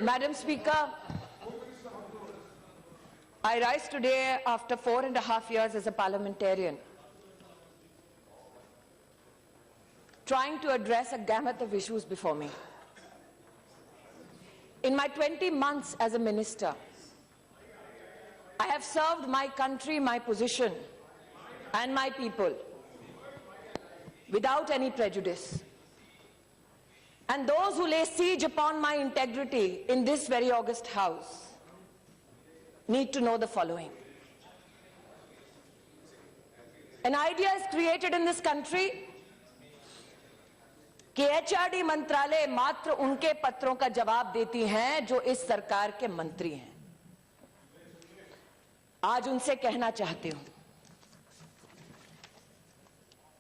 Madam Speaker, I rise today after 4.5 years as a parliamentarian, trying to address a gamut of issues before me. In my 20 months as a minister, I have served my country, my position, and my people without any prejudice. And those who lay siege upon my integrity in this very august house need to know the following. An idea is created in this country कि HRD मंत्रालय मात्र उनके पत्रों का जवाब देती हैं जो इस सरकार के मंत्री हैं। आज उनसे कहना चाहती हूं,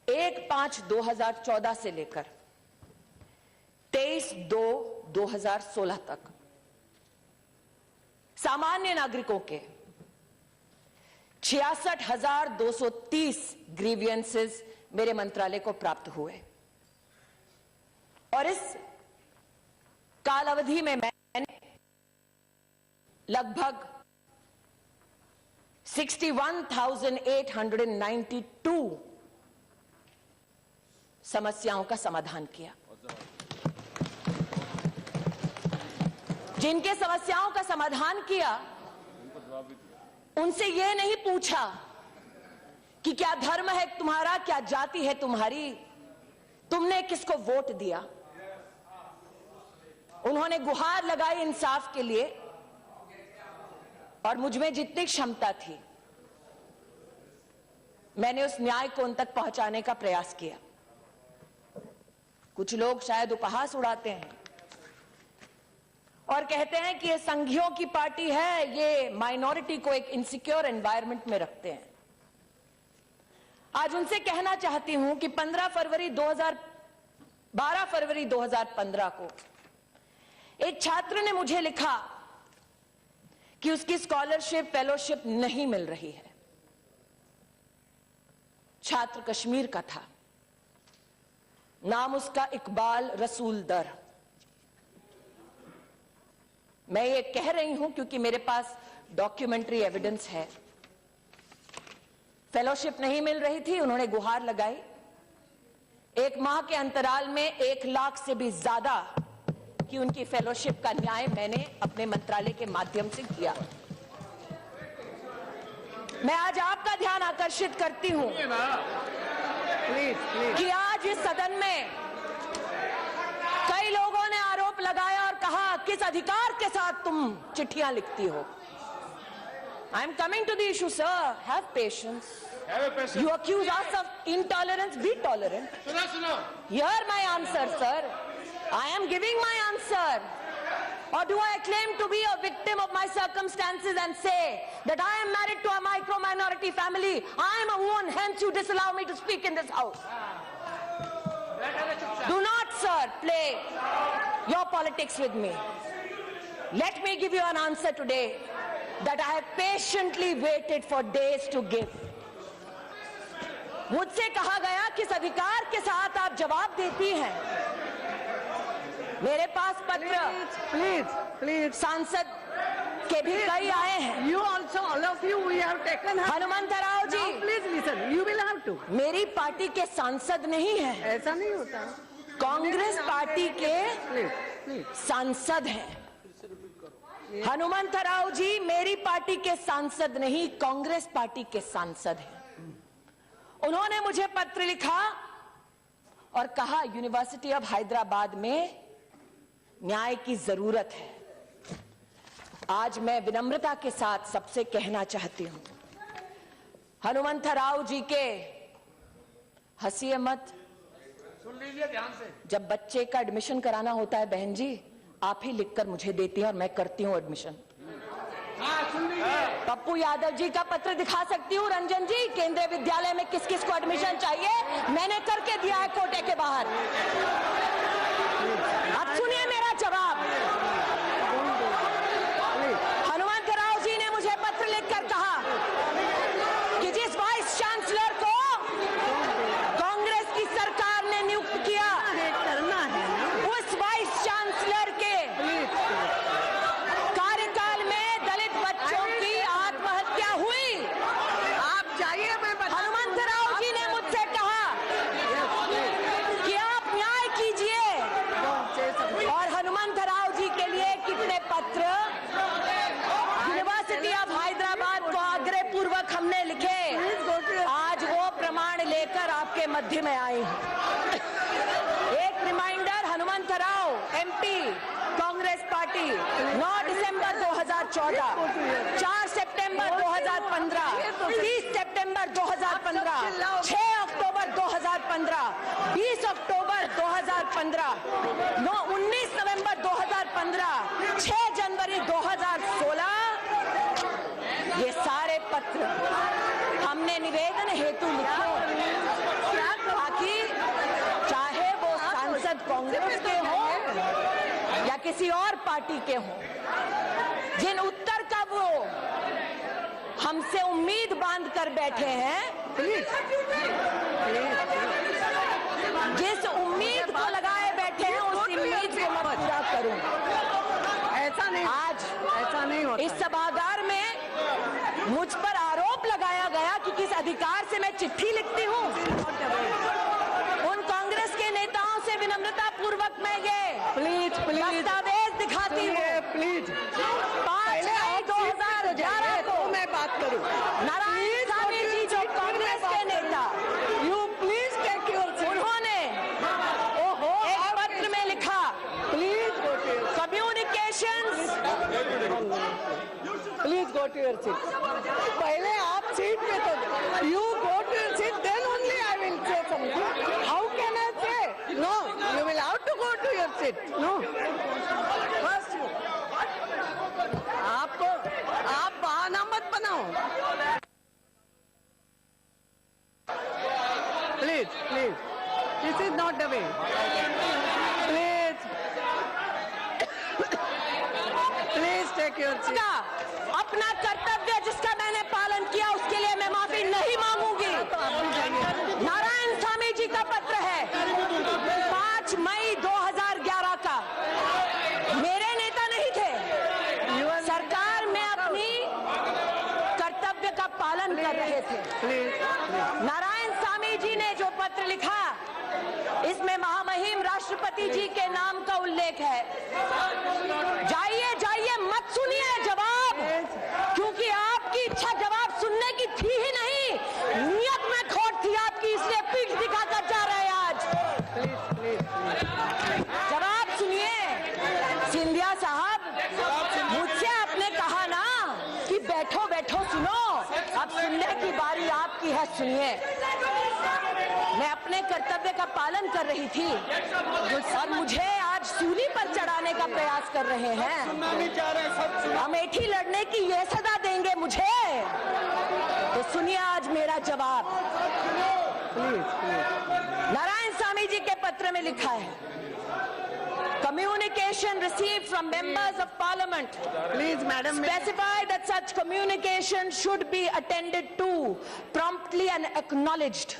1/5/2014 से लेकर 23/2/2016 तक सामान्य नागरिकों के 66,230 ग्रीवियंसेस मेरे मंत्रालय को प्राप्त हुए और इस कालावधि में मैंने लगभग 61,892 समस्याओं का समाधान किया। जिनके समस्याओं का समाधान किया उनसे यह नहीं पूछा कि क्या धर्म है तुम्हारा, क्या जाति है तुम्हारी, तुमने किसको वोट दिया। उन्होंने गुहार लगाई इंसाफ के लिए और मुझमें जितनी क्षमता थी मैंने उस न्याय को उन तक पहुंचाने का प्रयास किया। कुछ लोग शायद उपहास उड़ाते हैं और कहते हैं कि ये संघियों की पार्टी है, ये माइनॉरिटी को एक इनसिक्योर एनवायरनमेंट में रखते हैं। आज उनसे कहना चाहती हूं कि 12 फरवरी 2015 को एक छात्र ने मुझे लिखा कि उसकी स्कॉलरशिप फेलोशिप नहीं मिल रही है। छात्र कश्मीर का था, नाम उसका इकबाल रसूल दर। मैं ये कह रही हूं क्योंकि मेरे पास डॉक्यूमेंट्री एविडेंस है। फेलोशिप नहीं मिल रही थी, उन्होंने गुहार लगाई। 1 माह के अंतराल में 1 लाख से भी ज्यादा की उनकी फेलोशिप का न्याय मैंने अपने मंत्रालय के माध्यम से किया। मैं आज आपका ध्यान आकर्षित करती हूं कि आज इस सदन में कई लोगों ने आरोप लगाया और कहा किस अधिकार के साथ तुम चिट्ठियां लिखती हो। I am coming to the issue, sir. Have patience. You accuse us of intolerance. Be tolerant. Hear my answer, sir. I am giving my answer. Or do I claim to be a victim of my circumstances and say that I am married to a micro-minority family? I am a woman, hence you disallow me to speak in this house. Do not, sir, play your politics with me. Let me give you an answer today that I have patiently waited for days to give. मुझसे कहा गया किस अधिकार के साथ आप जवाब देती हैं। मेरे पास पत्र प्लीज सांसद के भी कई आए हैं। You also, all of you, we have taken. Hanumant Rao ji, now please listen. You will have to. मेरी पार्टी के सांसद नहीं है, ऐसा नहीं होता। कांग्रेस पार्टी के प्लीज सांसद हैं। हनुमंत राव जी मेरी पार्टी के सांसद नहीं, कांग्रेस पार्टी के सांसद हैं। उन्होंने मुझे पत्र लिखा और कहा यूनिवर्सिटी ऑफ हैदराबाद में न्याय की जरूरत है। आज मैं विनम्रता के साथ सबसे कहना चाहती हूं, हनुमंत राव जी के हंसिए मत। सुन लीजिए ध्यान से। जब बच्चे का एडमिशन कराना होता है बहन जी, आप ही लिखकर मुझे देती हैं और मैं करती हूं एडमिशन। पप्पू यादव जी का पत्र दिखा सकती हूँ, रंजन जी, केंद्रीय विद्यालय में किस किस को एडमिशन चाहिए मैंने करके दिया है कोटे के बाहर। अब सुनिए मेरा जवाब। हनुमंत राव जी ने मुझे पत्र लिखकर कहा कि जिस वाइस चांसलर को कांग्रेस की सरकार ने नियुक्त किया, उस वाइस चांसलर के 2014, 4 सितंबर 2015, 30 सितंबर 2015, 6 अक्टूबर 2015, 20 अक्टूबर 2015, 19 नवंबर 2015, 6 जनवरी 2016, ये सारे पत्र हमने निवेदन हेतु लिखे ताकि चाहे वो सांसद कांग्रेस के हों या किसी और पार्टी के हों, जिन उत्तर का वो हमसे उम्मीद बांध कर बैठे हैं, जिस उम्मीद को लगाए बैठे हैं उस उम्मीद को मैं पूरा करूं। ऐसा नहीं, आज ऐसा नहीं होता। इस सभागार में मुझ पर आरोप लगाया गया कि किस अधिकार से मैं चिट्ठी लिखती हूँ। उन कांग्रेस के नेताओं से विनम्रता पूर्वक मैं ये दस्तावेज दिखाती हूँ। प्लीज 5 मई 2011 को मैं बात करूँ। नारायण स्वामी जी जो कांग्रेस के नेता, you please take your seat. उन्होंने एक पत्र में लिखा, please go to your communications, please go to your seat. पहले आप सीट पे तो you go to your seat, then only I will say something. How can I say no? You will have to go to your seat. No, first you, आप बहाना मत बनाओ। Please please, this is not the way. Please take your seat. अपना कर्तव्य जिसका मैंने पालन किया उसके लिए मैं माफी नहीं मांगूंगी। नारायण स्वामी जी का पत्र है 5 मई 2011 का। मेरे नेता नहीं थे, सरकार में अपनी कर्तव्य का पालन कर रहे थे। नारायण स्वामी जी ने जो पत्र लिखा, इसमें महामहिम राष्ट्रपति जी के नाम का उल्लेख है। जाइए जाइए, मत सुनिए जवाब, क्योंकि आपकी इच्छा जवाब सुनने की थी ही नहीं, नियत में खोट थी आपकी, इसलिए पीठ दिखाकर जा रहे हैं आज। जवाब सुनिए। सिंधिया साहब, मुझसे आपने कहा ना कि बैठो बैठो सुनो, अब सुनने की बारी आपकी है, सुनिए। मैं अपने कर्तव्य का पालन कर रही थी और मुझे आज सूली पर चढ़ाने का प्रयास कर रहे हैं। अमेठी लड़ने की ये सजा देंगे मुझे, तो सुनिए आज मेरा जवाब। नारायण स्वामी जी के पत्र में लिखा है, communication received from members of parliament, please madam, specify that such communication should be attended to promptly and acknowledged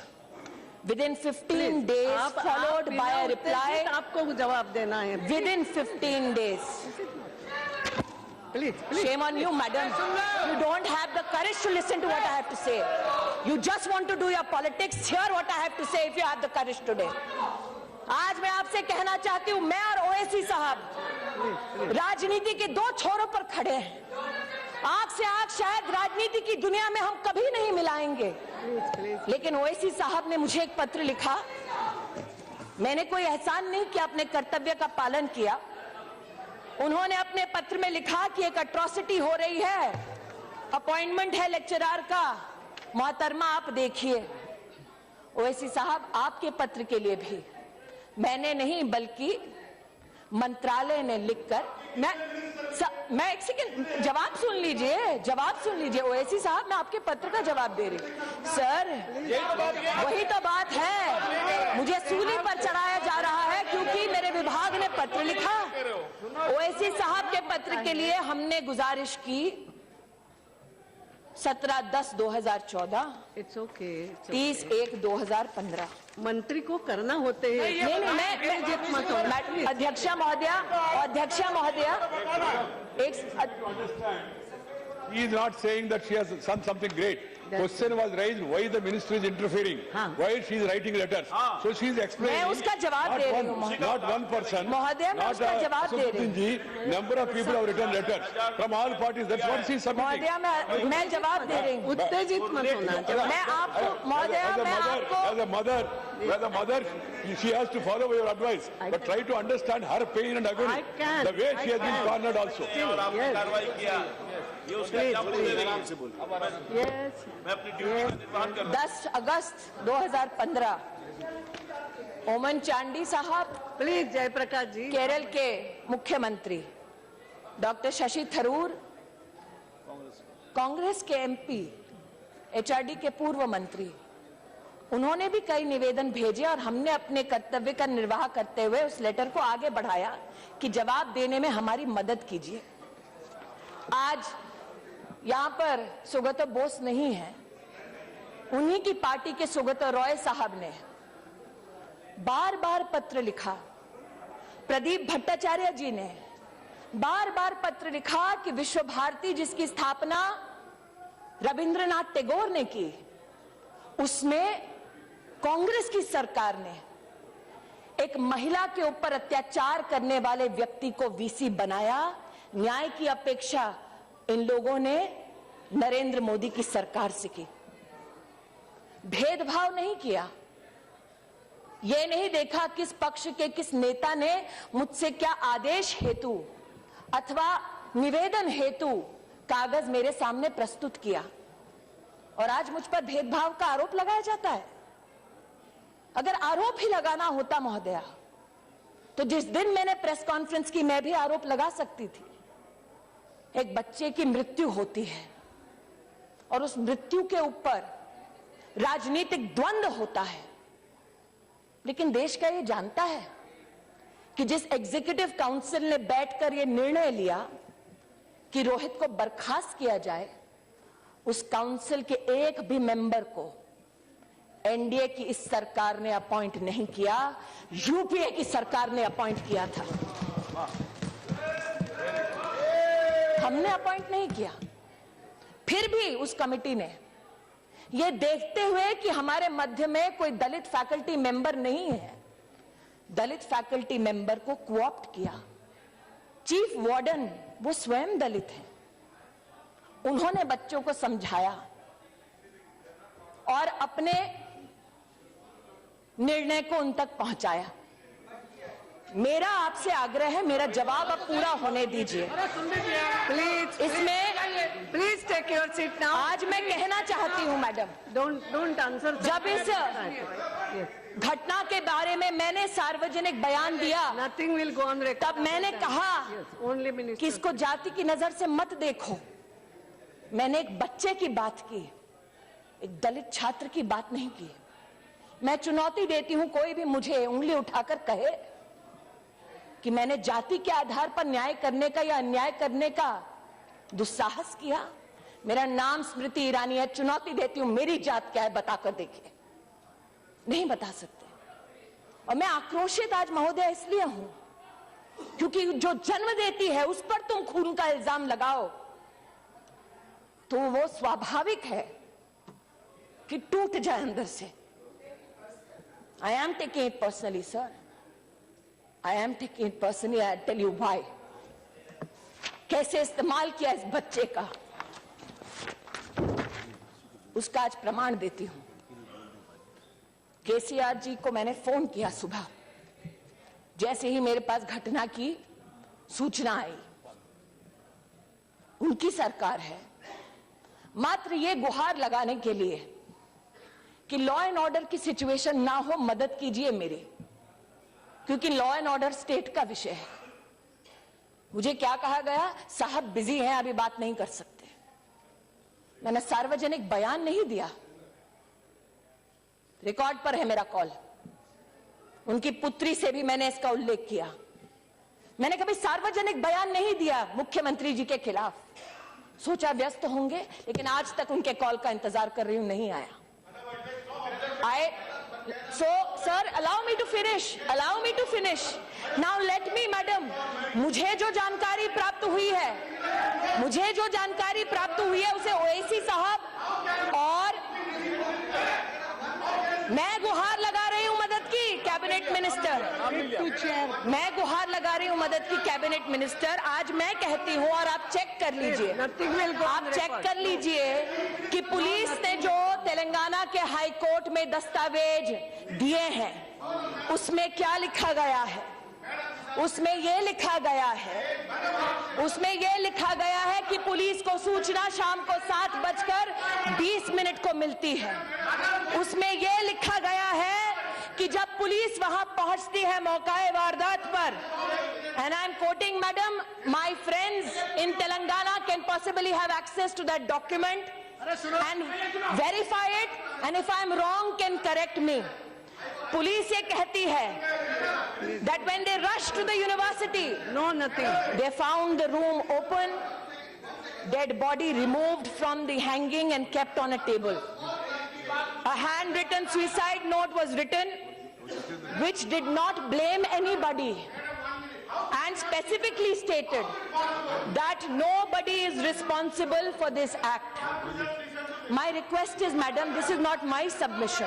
within 15 days, followed by a reply आपको जवाब देना है within 15 days. Please. Shame on you, madam. You don't have the courage to listen to what I have to say. You just want to do your politics. Hear what I have to say if you have the courage today. आज मैं आपसे कहना चाहती हूँ, मैं और ओवैसी साहब राजनीति के दो छोरों पर खड़े हैं। आंख से आंख शायद राजनीति की दुनिया में हम कभी नहीं मिलाएंगे, लेकिन ओवैसी साहब ने मुझे एक पत्र लिखा। मैंने कोई एहसान नहीं किया, अपने कर्तव्य का पालन किया। उन्होंने अपने पत्र में लिखा कि एक अट्रॉसिटी हो रही है, अपॉइंटमेंट है लेक्चरर का, मोहतरमा आप देखिए। ओवैसी साहब, आपके पत्र के लिए भी मैंने नहीं बल्कि मंत्रालय ने लिखकर, मैं एक सेकंड, जवाब सुन लीजिए ओवैसी साहब, मैं आपके पत्र का जवाब दे रही हूं। सर, वही तो बात है, मुझे सूली पर चढ़ाया जा रहा है क्योंकि मेरे विभाग ने पत्र लिखा। ओवैसी साहब के पत्र के लिए हमने गुजारिश की 17/10/2014, इट्स ओके, 30/1/2015। मंत्री को करना होते हैं। नहीं, अध्यक्षा महोदया, He is not saying that she has done something great. Question was raised, why the ministry is interfering? Why she is writing letters? So she is explaining. मैं उसका जवाब दे रही हूँ, Not one person. महोदय, मैं उसका जवाब दे रही हूँ। जी, number of people have written letters from all parties. That's what she is submitting. महोदय, मैं जवाब दे रही हूँ। उत्तेजित मत होना। मैं आपको महोदय, मैं आपको As a mother, she has to follow your advice, but try to understand her pain and agony. I can. The way she has been cornered also. Yes. 10 अगस्त 2015 ओमन चांडी साहब, प्लीज जयप्रकाश जी। केरल के मुख्यमंत्री डॉक्टर शशि थरूर, कांग्रेस के एमपी, एचआरडी के पूर्व मंत्री, उन्होंने भी कई निवेदन भेजे और हमने अपने कर्तव्य का निर्वाह करते हुए उस लेटर को आगे बढ़ाया कि जवाब देने में हमारी मदद कीजिए। आज यहां पर सुगतो बोस नहीं है, उन्हीं की पार्टी के सुगतो रॉय साहब ने बार बार पत्र लिखा, प्रदीप भट्टाचार्य जी ने बार बार पत्र लिखा कि विश्व भारती जिसकी स्थापना रविंद्रनाथ टैगोर ने की, उसमें कांग्रेस की सरकार ने एक महिला के ऊपर अत्याचार करने वाले व्यक्ति को वीसी बनाया। न्याय की अपेक्षा इन लोगों ने नरेंद्र मोदी की सरकार से की। भेदभाव नहीं किया, यह नहीं देखा किस पक्ष के किस नेता ने मुझसे क्या आदेश हेतु अथवा निवेदन हेतु कागज मेरे सामने प्रस्तुत किया, और आज मुझ पर भेदभाव का आरोप लगाया जाता है। अगर आरोप ही लगाना होता महोदया, तो जिस दिन मैंने प्रेस कॉन्फ्रेंस की मैं भी आरोप लगा सकती थी। एक बच्चे की मृत्यु होती है और उस मृत्यु के ऊपर राजनीतिक द्वंद्व होता है, लेकिन देश का ये जानता है कि जिस एग्जीक्यूटिव काउंसिल ने बैठकर यह निर्णय लिया कि रोहित को बर्खास्त किया जाए, उस काउंसिल के एक भी मेंबर को एनडीए की इस सरकार ने अपॉइंट नहीं किया, यूपीए की सरकार ने अपॉइंट किया था। हमने अपॉइंट नहीं किया। फिर भी उस कमेटी ने यह देखते हुए कि हमारे मध्य में कोई दलित फैकल्टी मेंबर नहीं है, दलित फैकल्टी मेंबर को कोऑप्ट किया। चीफ वार्डन वो स्वयं दलित हैं, उन्होंने बच्चों को समझाया और अपने निर्णय को उन तक पहुंचाया। मेरा आपसे आग्रह है, मेरा जवाब अब पूरा होने दीजिए। प्लीज इसमें please take your seat now. आज मैं कहना चाहती हूं मैडम, डोंट आंसर। जब इस घटना के बारे में मैंने सार्वजनिक बयान दिया, nothing will go on record, तब मैंने कहा ओनली मिनिस्टर कि इसको जाति की नजर से मत देखो। मैंने एक बच्चे की बात की, एक दलित छात्र की बात नहीं की। मैं चुनौती देती हूं, कोई भी मुझे उंगली उठाकर कहे कि मैंने जाति के आधार पर न्याय करने का या अन्याय करने का दुस्साहस किया। मेरा नाम स्मृति ईरानी है, चुनौती देती हूं, मेरी जात क्या है बताकर देखिए। नहीं बता सकते। और मैं आक्रोशित आज महोदय इसलिए हूं क्योंकि जो जन्म देती है उस पर तुम खून का इल्जाम लगाओ तो वो स्वाभाविक है कि टूट जाए अंदर से। I am taking it personally sir, I am taking it personally. I tell you why. कैसे इस्तेमाल किया इस बच्चे का, उसका आज प्रमाण देती हूं। केसीआर जी को मैंने फोन किया सुबह, जैसे ही मेरे पास घटना की सूचना आई। उनकी सरकार है, मात्र ये गुहार लगाने के लिए कि लॉ एंड ऑर्डर की सिचुएशन ना हो, मदद कीजिए मेरी, क्योंकि लॉ एंड ऑर्डर स्टेट का विषय है। मुझे क्या कहा गया, साहब बिजी हैं, अभी बात नहीं कर सकते। मैंने सार्वजनिक बयान नहीं दिया, रिकॉर्ड पर है मेरा कॉल। उनकी पुत्री से भी मैंने इसका उल्लेख किया। मैंने कभी सार्वजनिक बयान नहीं दिया मुख्यमंत्री जी के खिलाफ। सोचा व्यस्त होंगे, लेकिन आज तक उनके कॉल का इंतजार कर रही हूं, नहीं आया। So, sir, allow me to finish. Now let me, madam, मुझे जो जानकारी प्राप्त हुई है उसे ओएसी साहब और मैं गुहार लगा रही हूं मदद की कैबिनेट मिनिस्टर, मैं गुहार लगा रही हूं मदद की कैबिनेट मिनिस्टर। आज मैं कहती हूं और आप चेक कर लीजिए, आप चेक कर लीजिए कि पुलिस ने जो तेलंगाना के हाई कोर्ट में दस्तावेज दिए हैं उसमें क्या लिखा गया है। उसमें यह लिखा गया है कि पुलिस को सूचना शाम को 7:20 को मिलती है। उसमें यह लिखा गया है कि जब पुलिस वहां पहुंचती है मौकाए वारदात पर, and I am quoting, madam, my friends in Telangana can possibly have access to that document and verify it, and if I am wrong can correct me. Police ये कहती है that when they rushed to the university, they found the room open, dead body removed from the hanging and kept on a table. A handwritten suicide note was written which did not blame anybody and specifically stated that nobody is responsible for this act. My request is, madam, this is not my submission,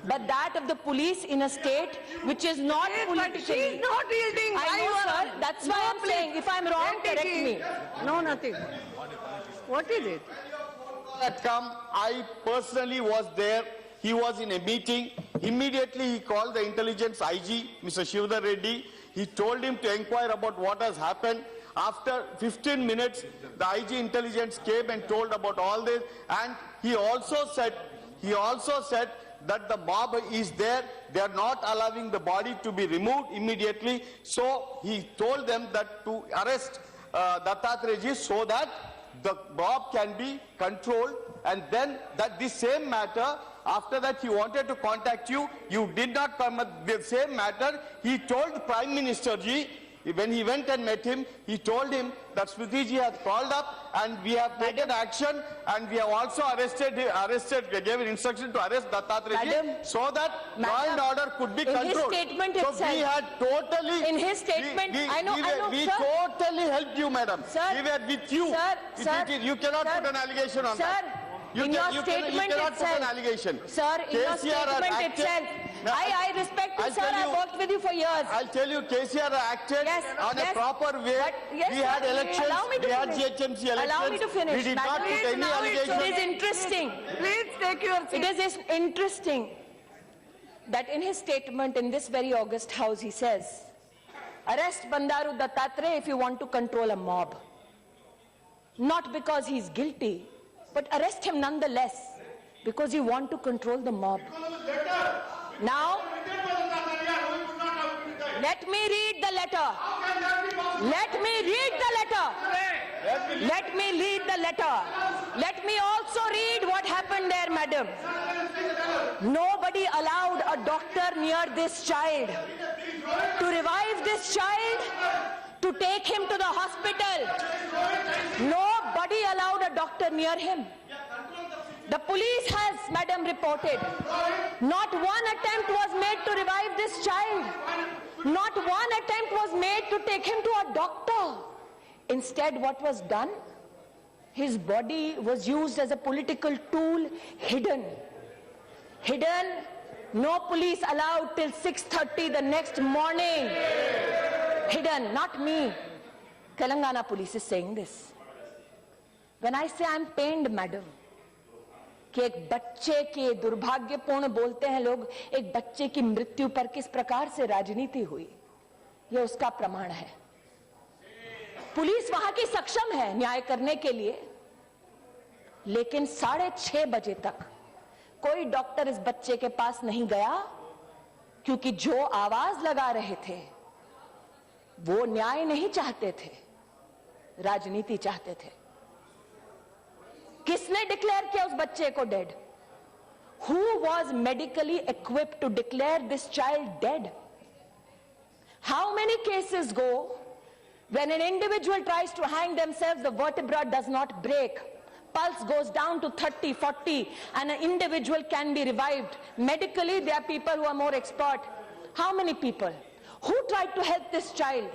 but that of the police in a state which is not politically. She is not yielding. I know, sir. That's why I'm saying, if I'm wrong, correct me. No, nothing. What is it? Had come, I personally was there. He was in a meeting. Immediately he called the intelligence IG, Mr. Shivdar Reddy. He told him to inquire about what has happened. After 15 minutes, the IG intelligence came and told about all this. And he also said that the mob is there. They are not allowing the body to be removed immediately. So he told them that to arrest Dattatreya so that the mob can be controlled, and then that this same matter, after that he wanted to contact you, you did not come at the same matter. He told Prime Minister Ji, when he went and met him, he told him that Smriti Ji has called up and we have taken action, and we have also gave an instruction to arrest Dattatreya Ji so that law and order could be controlled. In his statement so itself, we had totally... In his statement, I know, we sir. totally helped you, madam. Sir, we were with you. Sir, You cannot put an allegation on that. Sir, in your statement cannot itself, put an allegation. Sir, in your statement itself, I respect you, sir. I worked with you for years. I'll tell you, KCR acted on a proper way. Yes, we had elections, allow me to we had finish. GHMC elections. Allow me to finish. We did not put any allegation. It is interesting. Please take your seat. It is interesting that in his statement in this very august house, he says, arrest Bandaru Dattatreya if you want to control a mob. Not because he's guilty, but arrest him nonetheless because you want to control the mob. Now, let me read the letter. Let me read the letter. Let me read the letter. Let me also read what happened there, madam. Nobody allowed a doctor near this child to revive this child, to take him to the hospital. Nobody allowed a doctor near him. The police has, madam, reported, not one attempt was made to revive this child. Not one attempt was made to take him to a doctor. Instead, what was done? His body was used as a political tool, hidden. Hidden, no police allowed till 6:30 the next morning. Hidden, not me. Telangana police is saying this. When I say I'm pained, madam, कि एक बच्चे के दुर्भाग्यपूर्ण बोलते हैं लोग, एक बच्चे की मृत्यु पर किस प्रकार से राजनीति हुई, यह उसका प्रमाण है। पुलिस वहां की सक्षम है न्याय करने के लिए, लेकिन 6:30 बजे तक कोई डॉक्टर इस बच्चे के पास नहीं गया, क्योंकि जो आवाज लगा रहे थे वो न्याय नहीं चाहते थे, राजनीति चाहते थे। किसने डिक्लेयर किया उस बच्चे को dead? Who was medically equipped to declare this child dead? How many cases go when an individual tries to hang themselves, the vertebra does not break, pulse goes down to 30, 40, and an individual can be revived. Medically, there are people who are more expert. How many people? Who tried to help this child?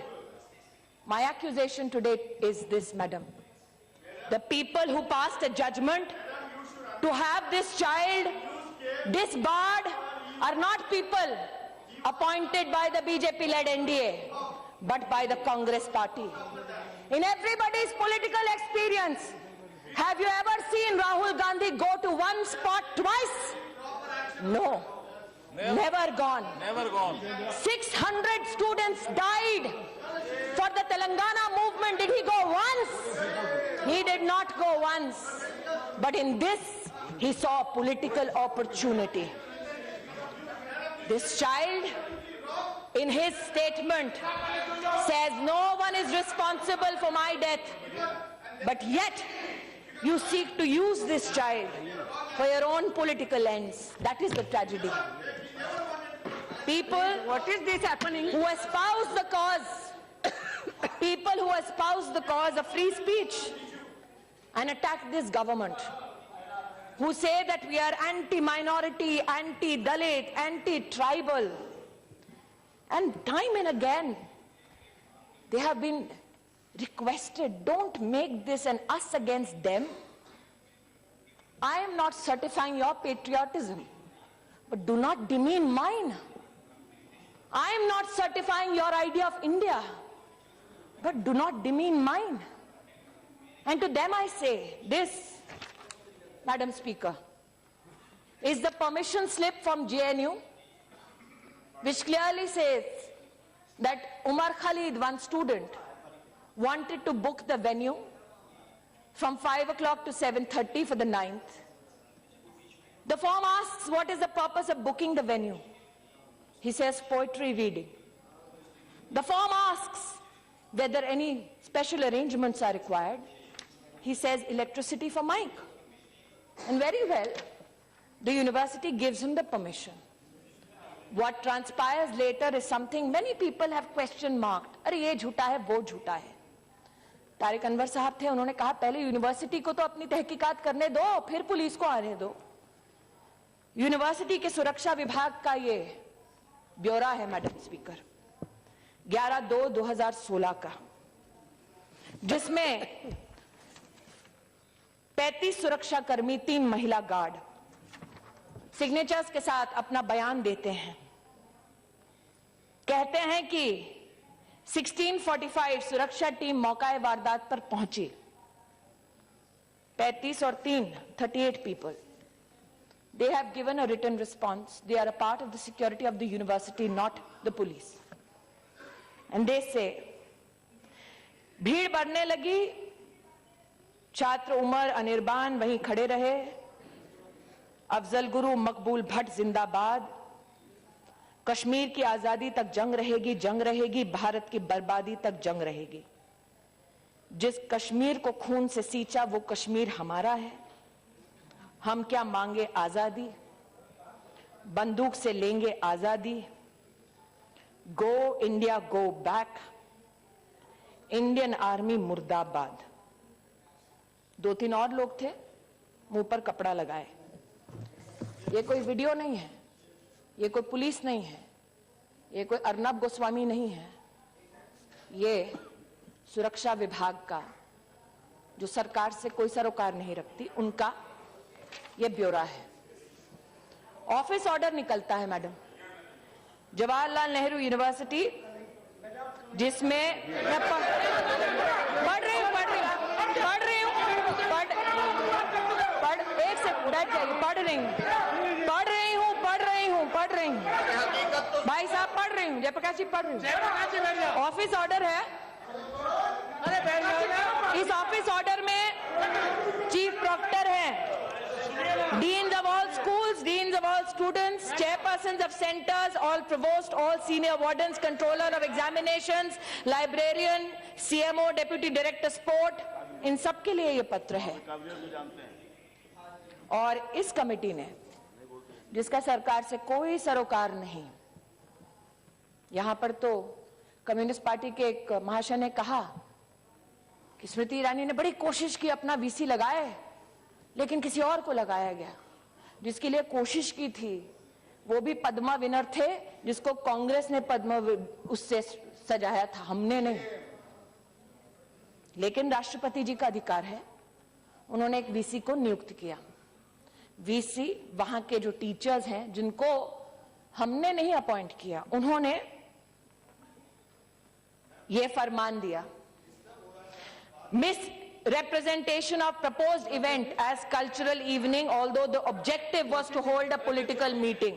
My accusation today is this, madam. The people who passed a judgment to have this child disbarred are not people appointed by the BJP-led NDA, but by the Congress party. In everybody's political experience, have you ever seen Rahul Gandhi go to one spot twice? No. Never gone. Never gone. 600 students died for the Telangana movement. Did he go once? He did not go once. But in this, he saw a political opportunity. This child, in his statement, says no one is responsible for my death. But yet, you seek to use this child for your own political ends. That is the tragedy. People, What is this happening? who espouse the cause, people who espouse the cause of free speech and attack this government, who say that we are anti-minority, anti-Dalit, anti-tribal, and time and again, they have been requested, don't make this an us against them. I am not certifying your patriotism, but do not demean mine. I am not certifying your idea of India, but do not demean mine. And to them I say, this, Madam Speaker, is the permission slip from JNU, which clearly says that Umar Khalid, one student, wanted to book the venue from 5 o'clock to 7:30 for the 9th. The form asks, what is the purpose of booking the venue? He says, poetry reading. The form asks whether any special arrangements are required. He says, electricity for mic. And very well, the university gives him the permission. What transpires later is something many people have question marked. अरे ये झूठा है, वो झूठा है. तारिक अनवर साहब थे, उन्होंने कहा पहले यूनिवर्सिटी को तो अपनी तहकीकात करने दो, फिर पुलिस को आने दो. यूनिवर्सिटी के सुरक्षा विभाग का ये ब्यौरा है, मैडम स्पीकर, 11/2/2016 का, जिसमें 35 सुरक्षाकर्मी, 3 महिला गार्ड सिग्नेचर्स के साथ अपना बयान देते हैं. कहते हैं कि 16:45 सुरक्षा टीम मौका वारदात पर पहुंची. 35 और 3, 38 people. They have given a written response. They are a part of the security of the university, not the police. And they say, भीड़ बढ़ने लगी, छात्र उमर अनिर्बान वहीं खड़े रहे, अफजल गुरु मकबूल भट्ट जिंदाबाद, कश्मीर की आजादी तक जंग रहेगी, भारत की बर्बादी तक जंग रहेगी. जिस कश्मीर को खून से सींचा वो कश्मीर हमारा है. हम क्या मांगे आजादी, बंदूक से लेंगे आजादी. Go India go back, Indian army मुर्दाबाद. 2-3 और लोग थे, मुंह पर कपड़ा लगाए. ये कोई वीडियो नहीं है, ये कोई पुलिस नहीं है, ये कोई अर्नब गोस्वामी नहीं है. ये सुरक्षा विभाग का, जो सरकार से कोई सरोकार नहीं रखती, उनका ये ब्यौरा है. ऑफिस ऑर्डर निकलता है मैडम, जवाहरलाल नेहरू यूनिवर्सिटी, जिसमें मैं पढ़ रही हूं, एक से बैठ जाइए, पढ़ रही हूं. भाई साहब पढ़ रही हूं, जयप्रकाश जी पढ़ रही हूं. ऑफिस ऑर्डर है. इस ऑफिस ऑर्डर में चीफ प्रोक्टर है, deans of all schools, deans of all students, chairpersons of centers, all provost, all senior wardens, controller of examinations, librarian, CMO, deputy director sport, इन सब के लिए ये पत्र है. और इस कमेटी ने, जिसका सरकार से कोई सरोकार नहीं, यहां पर तो कम्युनिस्ट पार्टी के एक महाशय ने कहा कि स्मृति ईरानी ने बड़ी कोशिश की, अपना वीसी लगाए, लेकिन किसी और को लगाया गया. जिसके लिए कोशिश की थी वो भी पद्मा विनर थे, जिसको कांग्रेस ने पद्मा उससे सजाया था, हमने नहीं. लेकिन राष्ट्रपति जी का अधिकार है, उन्होंने एक वीसी को नियुक्त किया. वीसी, वहां के जो टीचर्स हैं जिनको हमने नहीं अपॉइंट किया, उन्होंने ये फरमान दिया, misrepresentation of proposed event as cultural evening, although the objective was to hold a political meeting.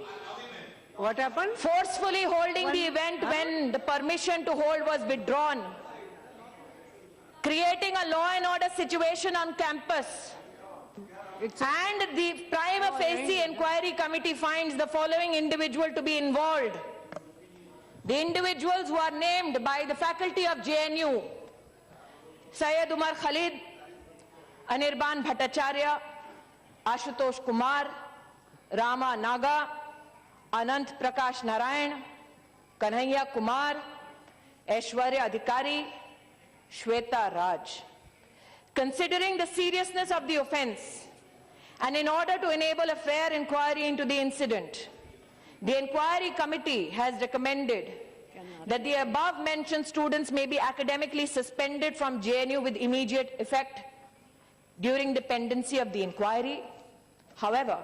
What happened? Forcefully holding the event when the permission to hold was withdrawn. Creating a law and order situation on campus. And the prima facie inquiry committee finds the following individual to be involved. The individuals who are named by the faculty of JNU: Syed Umar Khalid, Anirban Bhattacharya, Ashutosh Kumar, Rama Naga, Anant Prakash Narayan, Kanhaiya Kumar, Aishwarya Adhikari, Shweta Raj. Considering the seriousness of the offence, and in order to enable a fair inquiry into the incident, the inquiry committee has recommended that the above-mentioned students may be academically suspended from JNU with immediate effect during the pendency of the inquiry. However,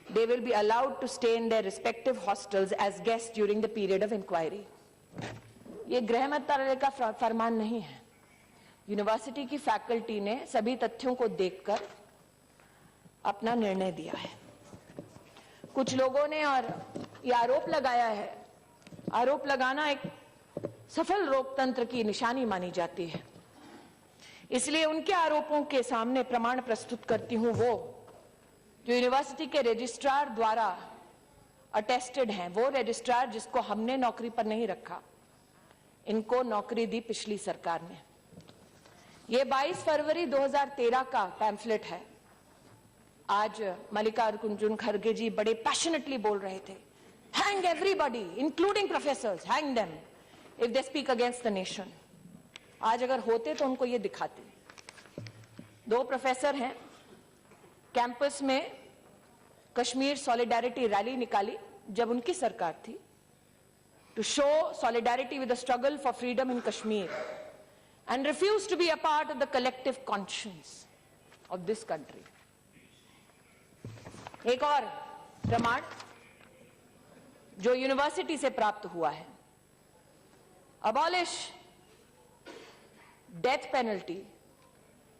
they will be allowed to stay in their respective hostels as guests during the period of inquiry. ये गृह मंत्रालय का फरमान नहीं है। University की faculty ने सभी तथ्यों को देखकर अपना निर्णय दिया है। कुछ लोगों ने और ये आरोप लगाया है, आरोप लगाना एक सफल लोकतंत्र की निशानी मानी जाती है, इसलिए उनके आरोपों के सामने प्रमाण प्रस्तुत करती हूं वो जो यूनिवर्सिटी के रजिस्ट्रार द्वारा अटेस्टेड हैं, वो रजिस्ट्रार जिसको हमने नौकरी पर नहीं रखा, इनको नौकरी दी पिछली सरकार ने। ये 22 फरवरी 2013 का पैम्फलेट है। आज मल्लिकार्जुन खड़गे जी बड़े पैशनेटली बोल रहे थे, hang everybody including professors, hang them if they speak against the nation. आज अगर होते तो उनको ये दिखाते। 2 प्रोफेसर हैं, कैंपस में कश्मीर सॉलिडारिटी रैली निकाली जब उनकी सरकार थी, to show solidarity with the struggle for freedom in Kashmir, and refused to be a part of the collective conscience of this country. एक और प्रमाण जो यूनिवर्सिटी से प्राप्त हुआ है, abolish death penalty,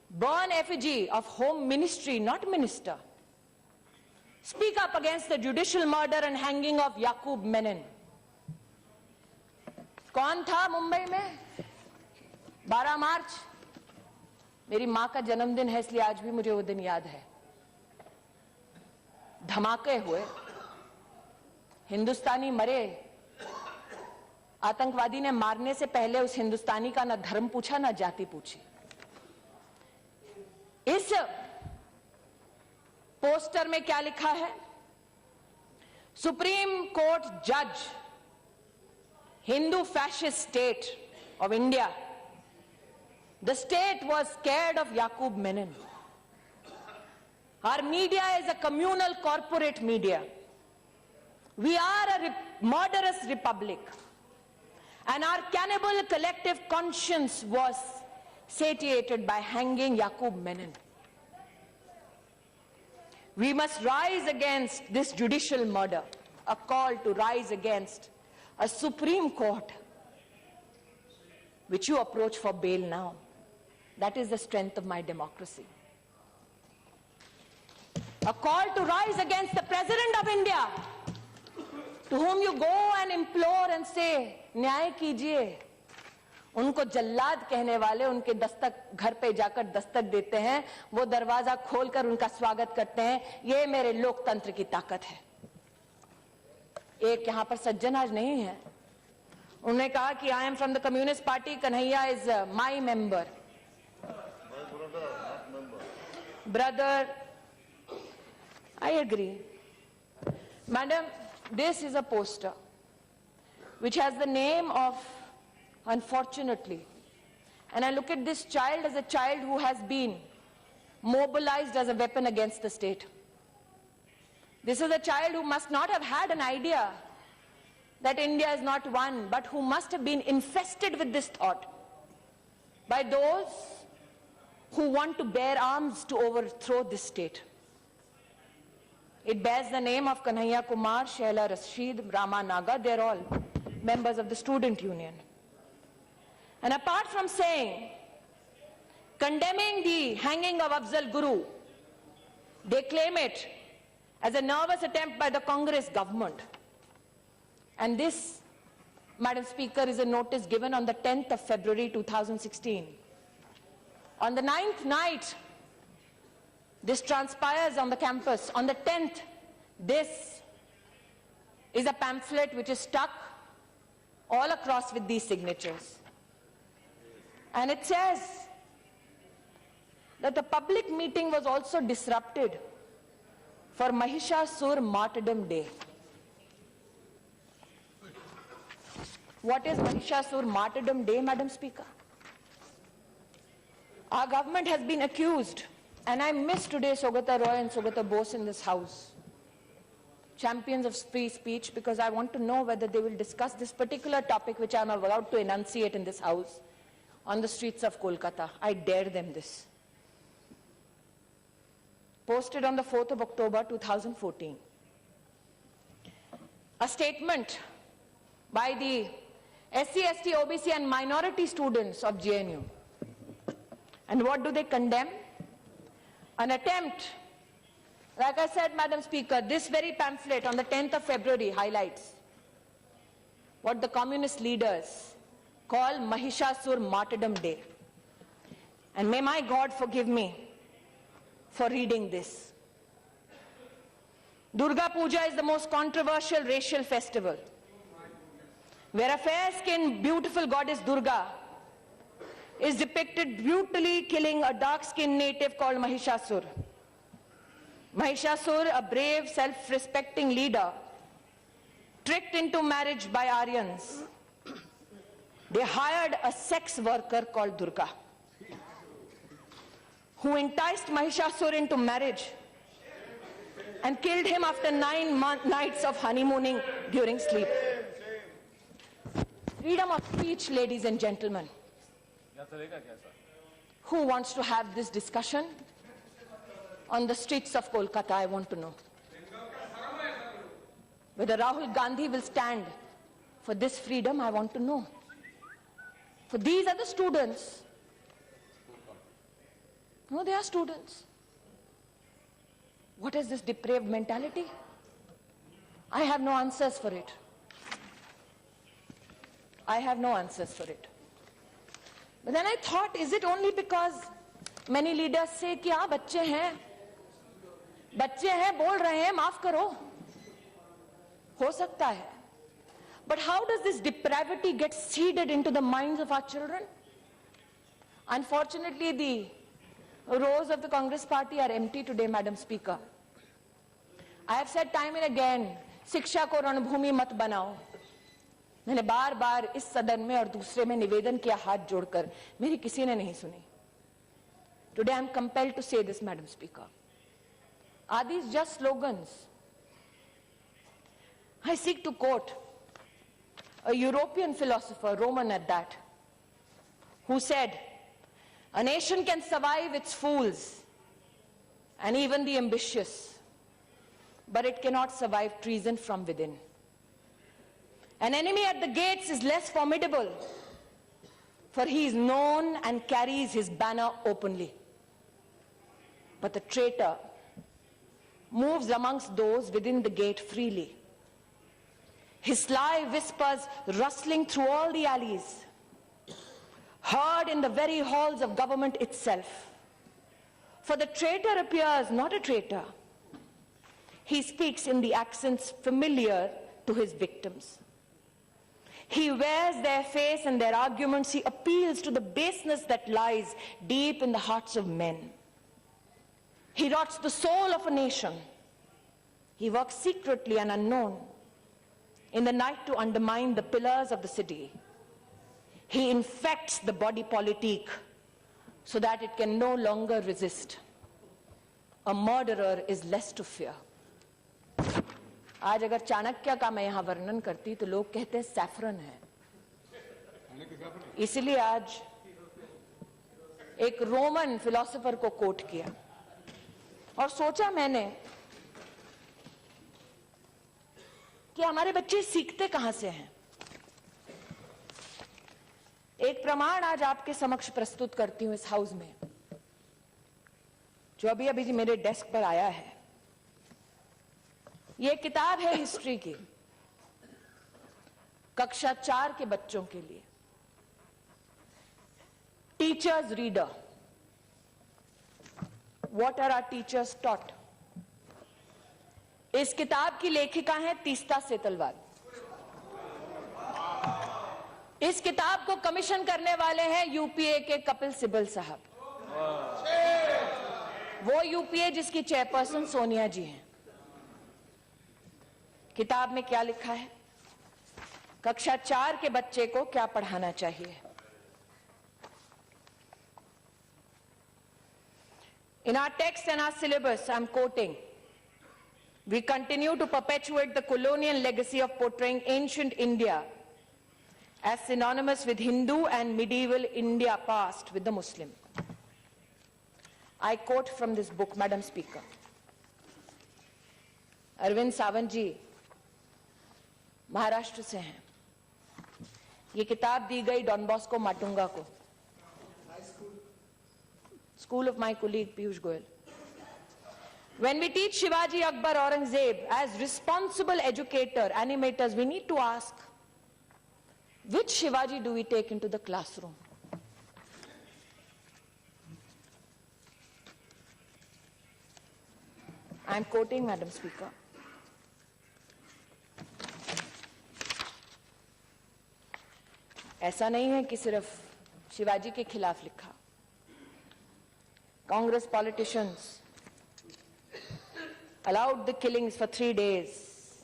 burn effigy of home ministry, not minister, speak up against the judicial murder and hanging of Yaqub Menon. कौन था मुंबई में 12 मार्च? मेरी मां का जन्मदिन है, इसलिए आज भी मुझे वो दिन याद है। धमाके हुए, हिंदुस्तानी मरे, आतंकवादी ने मारने से पहले उस हिंदुस्तानी का ना धर्म पूछा ना जाति पूछी। इस पोस्टर में क्या लिखा है? सुप्रीम कोर्ट जज, Hindu fascist state of India. The state was scared of Yaqub Menon. Our media is a communal corporate media. We are a murderous republic. And our cannibal collective conscience was satiated by hanging Yaqub Menon. We must rise against this judicial murder, a call to rise against a Supreme Court, which you approach for bail now. That is the strength of my democracy. A call to rise against the President of India, to whom you go and implore and say, न्याय कीजिए। उनको जल्लाद कहने वाले उनके दस्तक घर पे जाकर दस्तक देते हैं, वो दरवाजा खोलकर उनका स्वागत करते हैं। ये मेरे लोकतंत्र की ताकत है। एक यहाँ पर सज्जन आज नहीं है, उन्होंने कहा कि I am from the communist party, Kanhaiya is my member. Brother, I agree. Madam, this is a poster which has the name of, unfortunately, and I look at this child as a child who has been mobilized as a weapon against the state. This is a child who must not have had an idea that India is not one, but who must have been infested with this thought by those who want to bear arms to overthrow this state. It bears the name of Kanhaiya Kumar, Shaila Rashid, Rama Naga. They're all members of the student union. And apart from condemning the hanging of Afzal Guru, they claim it as a nervous attempt by the Congress government. And this, Madam Speaker, is a notice given on the 10th of February 2016. On the 9th night, this transpires on the campus. On the 10th, this is a pamphlet which is stuck all across with these signatures. And it says that the public meeting was also disrupted for Mahishasur Martyrdom Day. What is Mahishasur Martyrdom Day, Madam Speaker? Our government has been accused, and I miss today Saugata Roy and Saugata Bose in this house, champions of free speech, because I want to know whether they will discuss this particular topic which I am about to enunciate in this house on the streets of Kolkata. I dare them this. Posted on the 4th of October 2014. A statement by the SC, ST, OBC and minority students of JNU. And what do they condemn? An attempt, like I said, Madam Speaker, this very pamphlet on the 10th of February highlights what the communist leaders call Mahishasur Martyrdom Day. And may my God forgive me for reading this. Durga Puja is the most controversial racial festival, where a fair-skinned, beautiful goddess Durga is depicted brutally killing a dark-skinned native called Mahishasur. Mahishasur, a brave, self-respecting leader, tricked into marriage by Aryans. They hired a sex worker called Durga, who enticed Mahishasur into marriage and killed him after 9 nights of honeymooning during sleep. Freedom of speech, ladies and gentlemen. Who wants to have this discussion on the streets of Kolkata? I want to know. Whether Rahul Gandhi will stand for this freedom, I want to know. For these are the students. No, they are students. What is this depraved mentality? I have no answers for it. I have no answers for it. But then I thought, is it only because many leaders say कि हाँ बच्चे हैं बोल रहे हैं माफ करो, हो सकता है. But how does this depravity get seeded into the minds of our children? Unfortunately, the rows of the Congress party are empty today, Madam Speaker. I have said time and again, शिक्षा को रणभूमि मत बनाओ. मैंने बार बार इस सदन में और दूसरे में निवेदन किया हाथ जोड़कर, मेरी किसी ने नहीं सुनी. Today I am compelled to say this, Madam Speaker. Are these just slogans? I seek to quote a European philosopher, Roman at that, who said, "A nation can survive its fools and even the ambitious, but it cannot survive treason from within. An enemy at the gates is less formidable, for he is known and carries his banner openly. But the traitor moves amongst those within the gate freely. His sly whispers rustling through all the alleys, heard in the very halls of government itself. For the traitor appears not a traitor. He speaks in the accents familiar to his victims. He wears their face and their arguments. He appeals to the baseness that lies deep in the hearts of men. He rots the soul of a nation. He works secretly and unknown in the night to undermine the pillars of the city. He infects the body politic so that it can no longer resist. A murderer is less to fear." आज अगर चाणक्य का मैं यहां वर्णन करती तो लोग कहते हैं सैफरन है. इसलिए आज एक रोमन फिलोसोफर को कोट किया और सोचा मैंने कि हमारे बच्चे सीखते कहां से हैं। एक प्रमाण आज आपके समक्ष प्रस्तुत करती हूं इस हाउस में, जो अभी अभी मेरे डेस्क पर आया है। यह किताब है हिस्ट्री की, कक्षा 4 के बच्चों के लिए, teachers reader, what are our teachers taught. इस किताब की लेखिका है तीस्ता सेतलवाल। इस किताब को कमीशन करने वाले हैं यूपीए के कपिल सिब्बल साहब, वो यूपीए जिसकी चेयरपर्सन सोनिया जी हैं। किताब में क्या लिखा है, कक्षा 4 के बच्चे को क्या पढ़ाना चाहिए। In our text and our syllabus, I'm quoting, we continue to perpetuate the colonial legacy of portraying ancient India as synonymous with Hindu and medieval India past with the Muslim. I quote from this book, Madam Speaker. Arvind Sawant जी महाराष्ट्र से हैं। ये किताब दी गई don Bosco Matunga को, school of my colleague Piyush Goyal. When we teach Shivaji, Akbar, Aurangzeb as responsible educator, animators, we need to ask, which Shivaji do we take into the classroom? I am quoting, Madam Speaker. ऐसा नहीं है कि सिर्फ शिवाजी के खिलाफ लिखा। Congress politicians allowed the killings for 3 days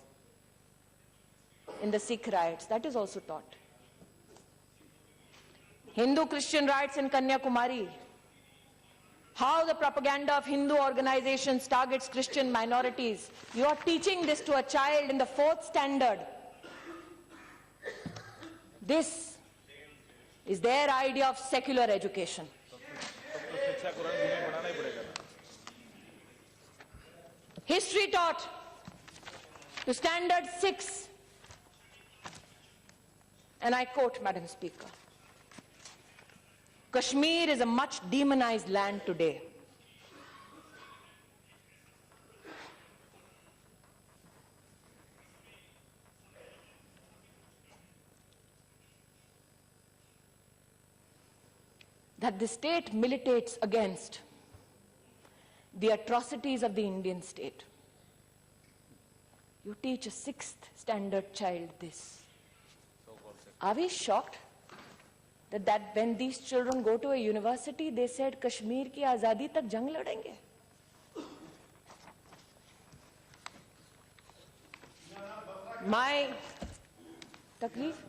in the Sikh riots. That is also taught. Hindu-Christian riots in Kanyakumari. How the propaganda of Hindu organizations targets Christian minorities. You are teaching this to a child in the 4th standard. This is their idea of secular education. History taught to standard 6. And I quote, Madam Speaker, Kashmir is a much demonized land today. That the state militates against the atrocities of the Indian state. You teach a 6th standard child this. Are we shocked that when these children go to a university, they said Kashmir ki azadi tak jang ladenge? My तकलीफ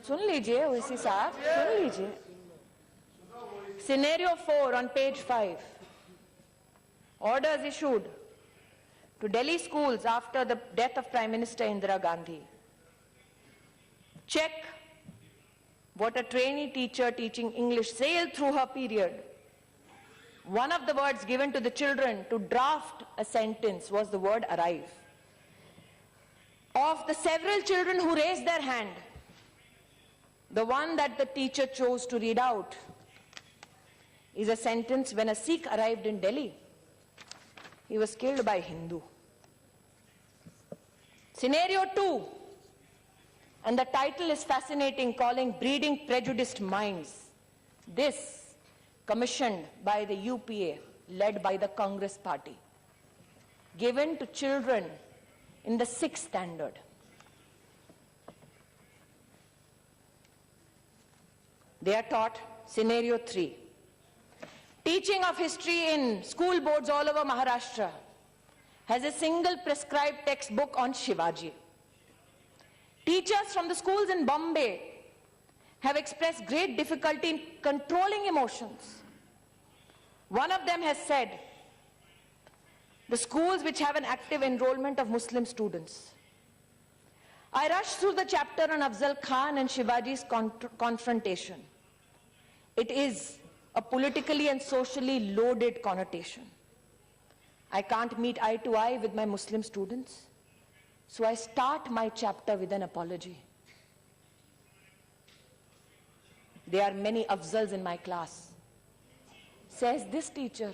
सुन लीजिए ओवैसी साहब, सुन लीजिए. Scenario 4 on page 5. Orders issued to Delhi schools after the death of Prime Minister Indira Gandhi. Check what a trainee teacher teaching English sailed through her period. One of the words given to the children to draft a sentence was the word arrive. Of the several children who raised their hand, the one that the teacher chose to read out is a sentence: when a Sikh arrived in Delhi, he was killed by a Hindu. Scenario 2, and the title is fascinating, calling Breeding Prejudiced Minds. This commissioned by the UPA, led by the Congress party, given to children in the 6th standard. They are taught scenario 3. Teaching of history in school boards all over Maharashtra has a single prescribed textbook on Shivaji. Teachers from the schools in Bombay have expressed great difficulty in controlling emotions. One of them has said, the schools which have an active enrollment of Muslim students. I rushed through the chapter on Afzal Khan and Shivaji's confrontation. It is a politically and socially loaded connotation. I can't meet eye to eye with my Muslim students. So I start my chapter with an apology. There are many Afzals in my class. Says this teacher,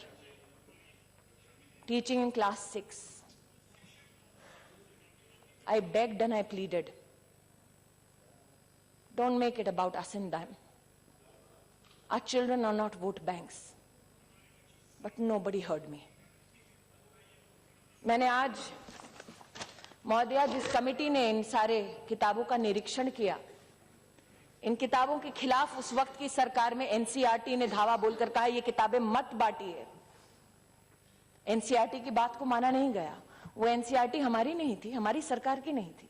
teaching in class 6. I begged and I pleaded. Don't make it about us and them. Our children are not vote banks. But nobody heard me. मैंने आज महोदया जिस committee ने इन सारे किताबों का निरीक्षण किया, इन किताबों के खिलाफ उस वक्त की सरकार में एनसीईआरटी ने धावा बोलकर कहा ये किताबें मत बांटिए। एनसीईआरटी की बात को माना नहीं गया। वो एनसीईआरटी हमारी नहीं थी, हमारी सरकार की नहीं थी।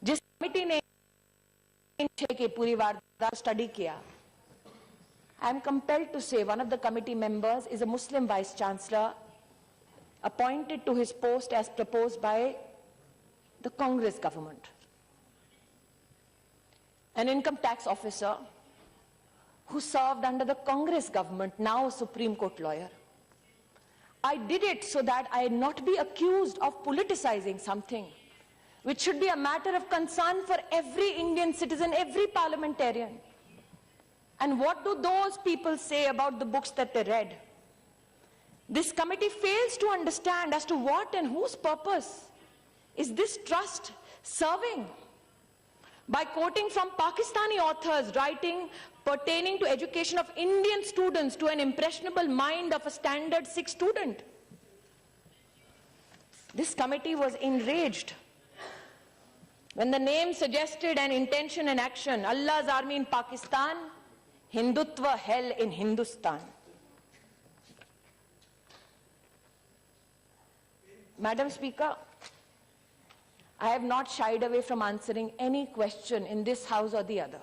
जिस कमेटी ने की पूरी वारदात स्टडी किया, I am compelled to say one of the committee members is a Muslim vice chancellor appointed to his post as proposed by the Congress government. An income tax officer who served under the Congress government, now a Supreme Court lawyer. I did it so that I not be accused of politicizing something which should be a matter of concern for every Indian citizen, every parliamentarian. And what do those people say about the books that they read? This committee fails to understand as to what and whose purpose is this trust serving. By quoting from Pakistani authors writing pertaining to education of Indian students to an impressionable mind of a standard 6 student. This committee was enraged when the name suggested an intention and action, Allah's army in Pakistan, Hindutva hell in Hindustan. Madam Speaker, I have not shied away from answering any question in this house or the other.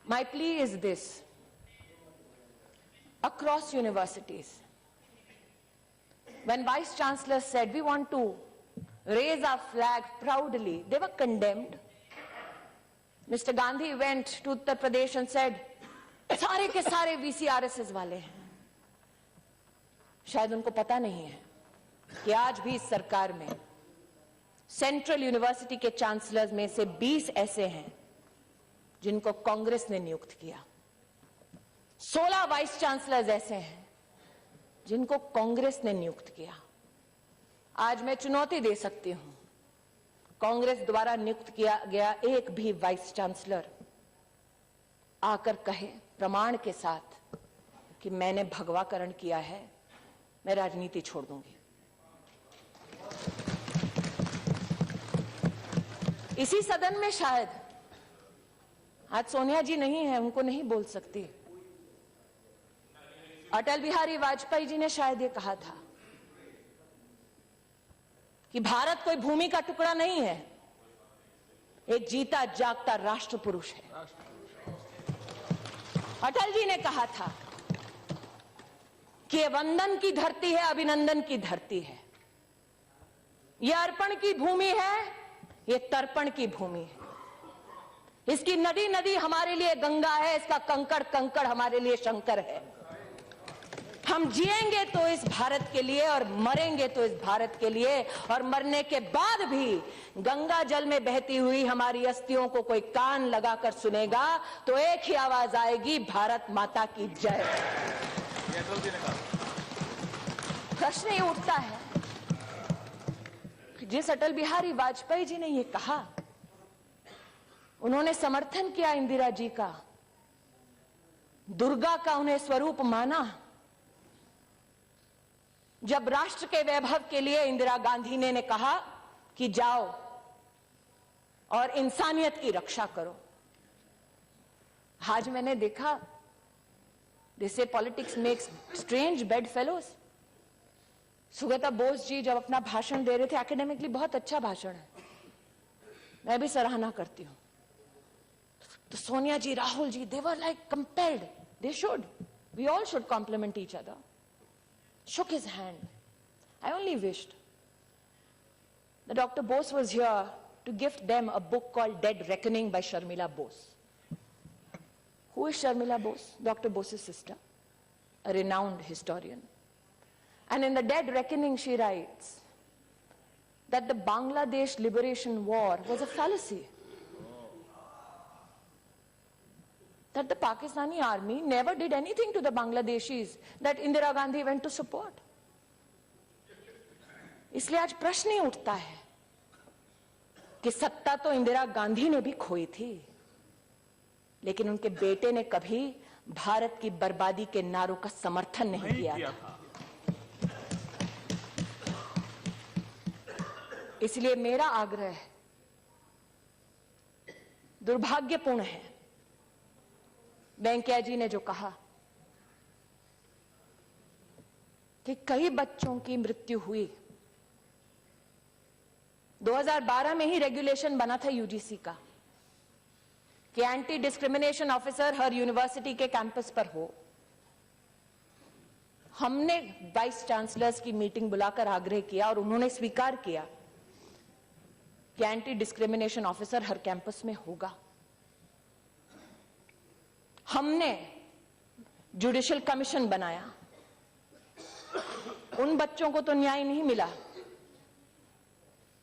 My plea is this. Across universities, when Vice Chancellor said we want to raise our flag proudly, they were condemned. Mr. Gandhi went to Uttar Pradesh and said, सारे के सारे VC RSS वाले हैं। शायद उनको पता नहीं है कि आज भी इस सरकार में सेंट्रल यूनिवर्सिटी के चांसलर्स में से 20 ऐसे हैं जिनको कांग्रेस ने नियुक्त किया। 16 वाइस चांसलर्स ऐसे हैं जिनको कांग्रेस ने नियुक्त किया। आज मैं चुनौती दे सकती हूं, कांग्रेस द्वारा नियुक्त किया गया एक भी वाइस चांसलर आकर कहे प्रमाण के साथ कि मैंने भगवाकरण किया है, मैं राजनीति छोड़ दूंगी। इसी सदन में शायद आज सोनिया जी नहीं है, उनको नहीं बोल सकती। अटल बिहारी वाजपेयी जी ने शायद ये कहा था कि भारत कोई भूमि का टुकड़ा नहीं है, एक जीता जागता राष्ट्र पुरुष है। अटल जी ने कहा था कि ये वंदन की धरती है, अभिनंदन की धरती है, ये अर्पण की भूमि है, ये तर्पण की भूमि है। इसकी नदी नदी हमारे लिए गंगा है, इसका कंकड़ कंकड़ हमारे लिए शंकर है। हम जिएंगे तो इस भारत के लिए और मरेंगे तो इस भारत के लिए, और मरने के बाद भी गंगा जल में बहती हुई हमारी अस्थियों को कोई कान लगाकर सुनेगा तो एक ही आवाज आएगी, भारत माता की जय। प्रश्न ये उठता है कि जिस अटल बिहारी वाजपेयी जी ने ये कहा, उन्होंने समर्थन किया इंदिरा जी का, दुर्गा का उन्हें स्वरूप माना। जब राष्ट्र के वैभव के लिए इंदिरा गांधी ने कहा कि जाओ और इंसानियत की रक्षा करो। आज मैंने देखा, they say politics makes strange bedfellows। Sugata Bose ji जब अपना भाषण दे रहे थे, एकेडमिकली बहुत अच्छा भाषण है, मैं भी सराहना करती हूं, तो सोनिया जी, Rahul ji, they were like compelled, they should, we all should compliment each other, shook his hand. I only wished that Dr. Bose was here to gift them a book called Dead Reckoning by Sharmila Bose. Who is Sharmila Bose? Dr. Bose's sister, a renowned historian. And in the Dead Reckoning she writes that the Bangladesh Liberation War was a fallacy. That the Pakistani army never did anything to the Bangladeshis that Indira Gandhi went to support. इसलिए आज प्रश्न ही उठता है कि सत्ता तो इंदिरा गांधी ने भी खोई थी, लेकिन उनके बेटे ने कभी भारत की बर्बादी के नारों का समर्थन नहीं किया था। इसलिए मेरा आग्रह दुर्भाग्यपूर्ण है, वेंकैया जी ने जो कहा कि कई बच्चों की मृत्यु हुई। 2012 में ही रेगुलेशन बना था यूजीसी का कि एंटी डिस्क्रिमिनेशन ऑफिसर हर यूनिवर्सिटी के कैंपस पर हो। हमने वाइस चांसलर्स की मीटिंग बुलाकर आग्रह किया और उन्होंने स्वीकार किया कि एंटी डिस्क्रिमिनेशन ऑफिसर हर कैंपस में होगा। हमने जुडिशियल कमीशन बनाया। उन बच्चों को तो न्याय नहीं मिला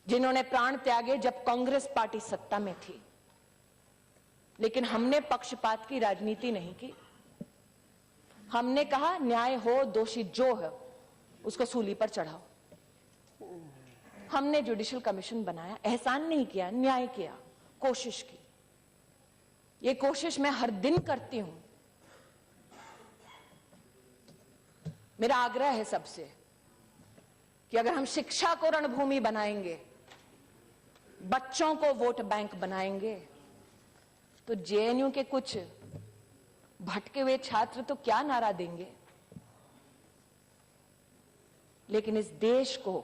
जिन्होंने प्राण त्यागे जब कांग्रेस पार्टी सत्ता में थी, लेकिन हमने पक्षपात की राजनीति नहीं की। हमने कहा न्याय हो, दोषी जो है उसको सूली पर चढ़ाओ। हमने जुडिशियल कमीशन बनाया, एहसान नहीं किया, न्याय किया, कोशिश की। ये कोशिश मैं हर दिन करती हूं। मेरा आग्रह है सबसे कि अगर हम शिक्षा को रणभूमि बनाएंगे, बच्चों को वोट बैंक बनाएंगे, तो जेएनयू के कुछ भटके हुए छात्र तो क्या नारा देंगे, लेकिन इस देश को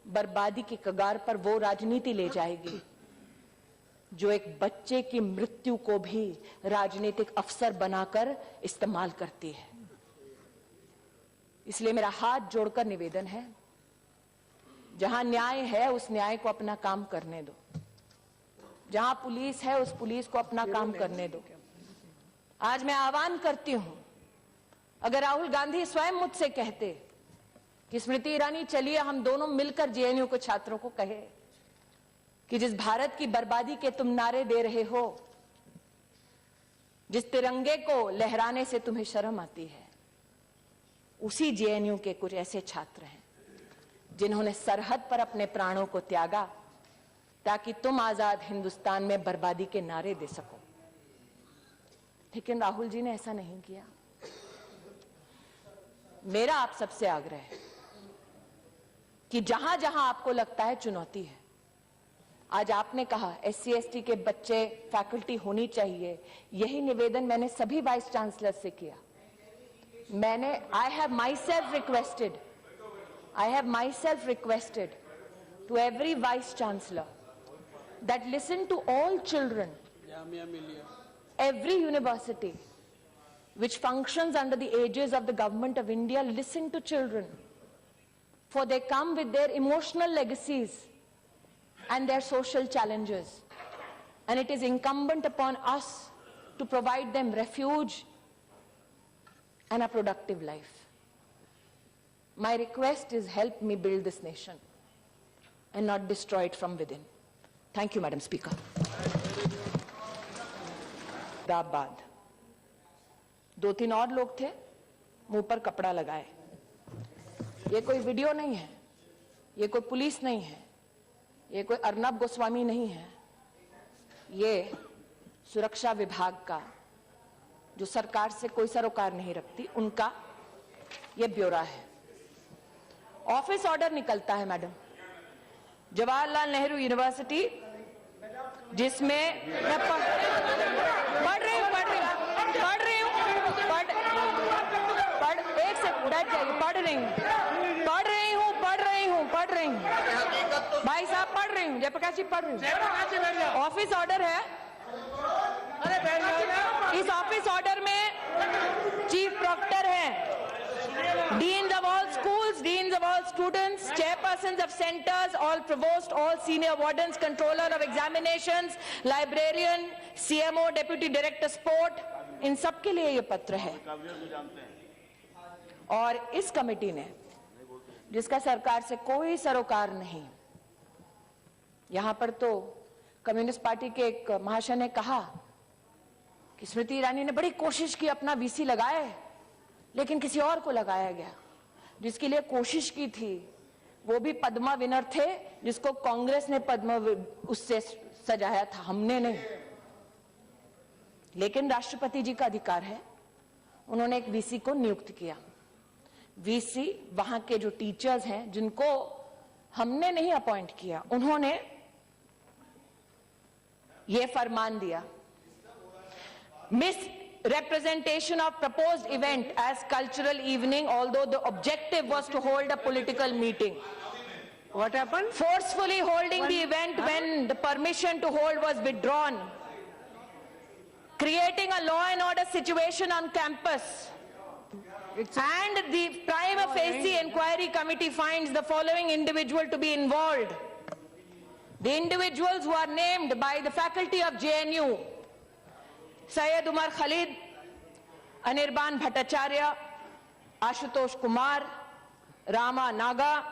बर्बादी की कगार पर वो राजनीति ले जाएगी जो एक बच्चे की मृत्यु को भी राजनीतिक अवसर बनाकर इस्तेमाल करती है। इसलिए मेरा हाथ जोड़कर निवेदन है, जहां न्याय है उस न्याय को अपना काम करने दो। जहां पुलिस है उस पुलिस को अपना काम करने दो। आज मैं आह्वान करती हूं, अगर राहुल गांधी स्वयं मुझसे कहते कि स्मृति ईरानी चलिए हम दोनों मिलकर जेएनयू के छात्रों को कहे कि जिस भारत की बर्बादी के तुम नारे दे रहे हो, जिस तिरंगे को लहराने से तुम्हें शर्म आती है, उसी जेएनयू के कुछ ऐसे छात्र हैं जिन्होंने सरहद पर अपने प्राणों को त्यागा ताकि तुम आजाद हिंदुस्तान में बर्बादी के नारे दे सको। लेकिन राहुल जी ने ऐसा नहीं किया। मेरा आप सबसे आग्रह है कि जहां जहां आपको लगता है चुनौती है, आज आपने कहा SC ST के बच्चे फैकल्टी होनी चाहिए, यही निवेदन मैंने सभी वाइस चांसलर से किया। I have myself requested to every vice chancellor that listen to all children, every university which functions under the aegis of the government of India, listen to children, for they come with their emotional legacies and their social challenges, and it is incumbent upon us to provide them refuge and a productive life. My request is help me build this nation and not destroy it from within. Thank you, Madam Speaker. बाद 2-3 और लोग थे, मुंह पर कपड़ा लगाए। ये कोई वीडियो नहीं है, ये कोई पुलिस नहीं है, ये कोई अर्नब गोस्वामी नहीं है, ये सुरक्षा विभाग का, जो सरकार से कोई सरोकार नहीं रखती, उनका ये ब्यौरा है। ऑफिस ऑर्डर निकलता है मैडम, जवाहरलाल नेहरू यूनिवर्सिटी, जिसमें मैं पढ़ रही हूँ, एक से बैठ जाइए, पढ़ रही हूँ भाई साहब, पढ़ रही हूँ, जयप्रकाश जी पढ़ रही हूँ। ऑफिस ऑर्डर है, इस ऑफिस ऑर्डर में चीफ प्रोक्टर है, deans of all schools, deans of all students, chairpersons of centers, all provost, all senior wardens, controller of examinations, librarian, CMO, deputy director sport, इन सब के लिए ये पत्र है। और इस कमेटी ने जिसका सरकार से कोई सरोकार नहीं। यहां पर तो कम्युनिस्ट पार्टी के एक महाशय ने कहा कि स्मृति ईरानी ने बड़ी कोशिश की, अपना वीसी लगाए, लेकिन किसी और को लगाया गया। जिसके लिए कोशिश की थी वो भी पद्मा विनर थे, जिसको कांग्रेस ने पद्मा उससे सजाया था, हमने नहीं। लेकिन राष्ट्रपति जी का अधिकार है, उन्होंने एक वीसी को नियुक्त किया। वीसी वहां के जो टीचर्स हैं, जिनको हमने नहीं अपॉइंट किया, उन्होंने ये फरमान दिया, misrepresentation of proposed event as cultural evening, although the objective was to hold a political meeting. What happened? Forcefully holding the event when the permission to hold was withdrawn. Creating a law and order situation on campus. And the prima facie inquiry committee finds the following individual to be involved. The individuals who are named by the faculty of JNU: Syed Umar Khalid, Anirban Bhattacharya, Ashutosh Kumar, Rama Naga,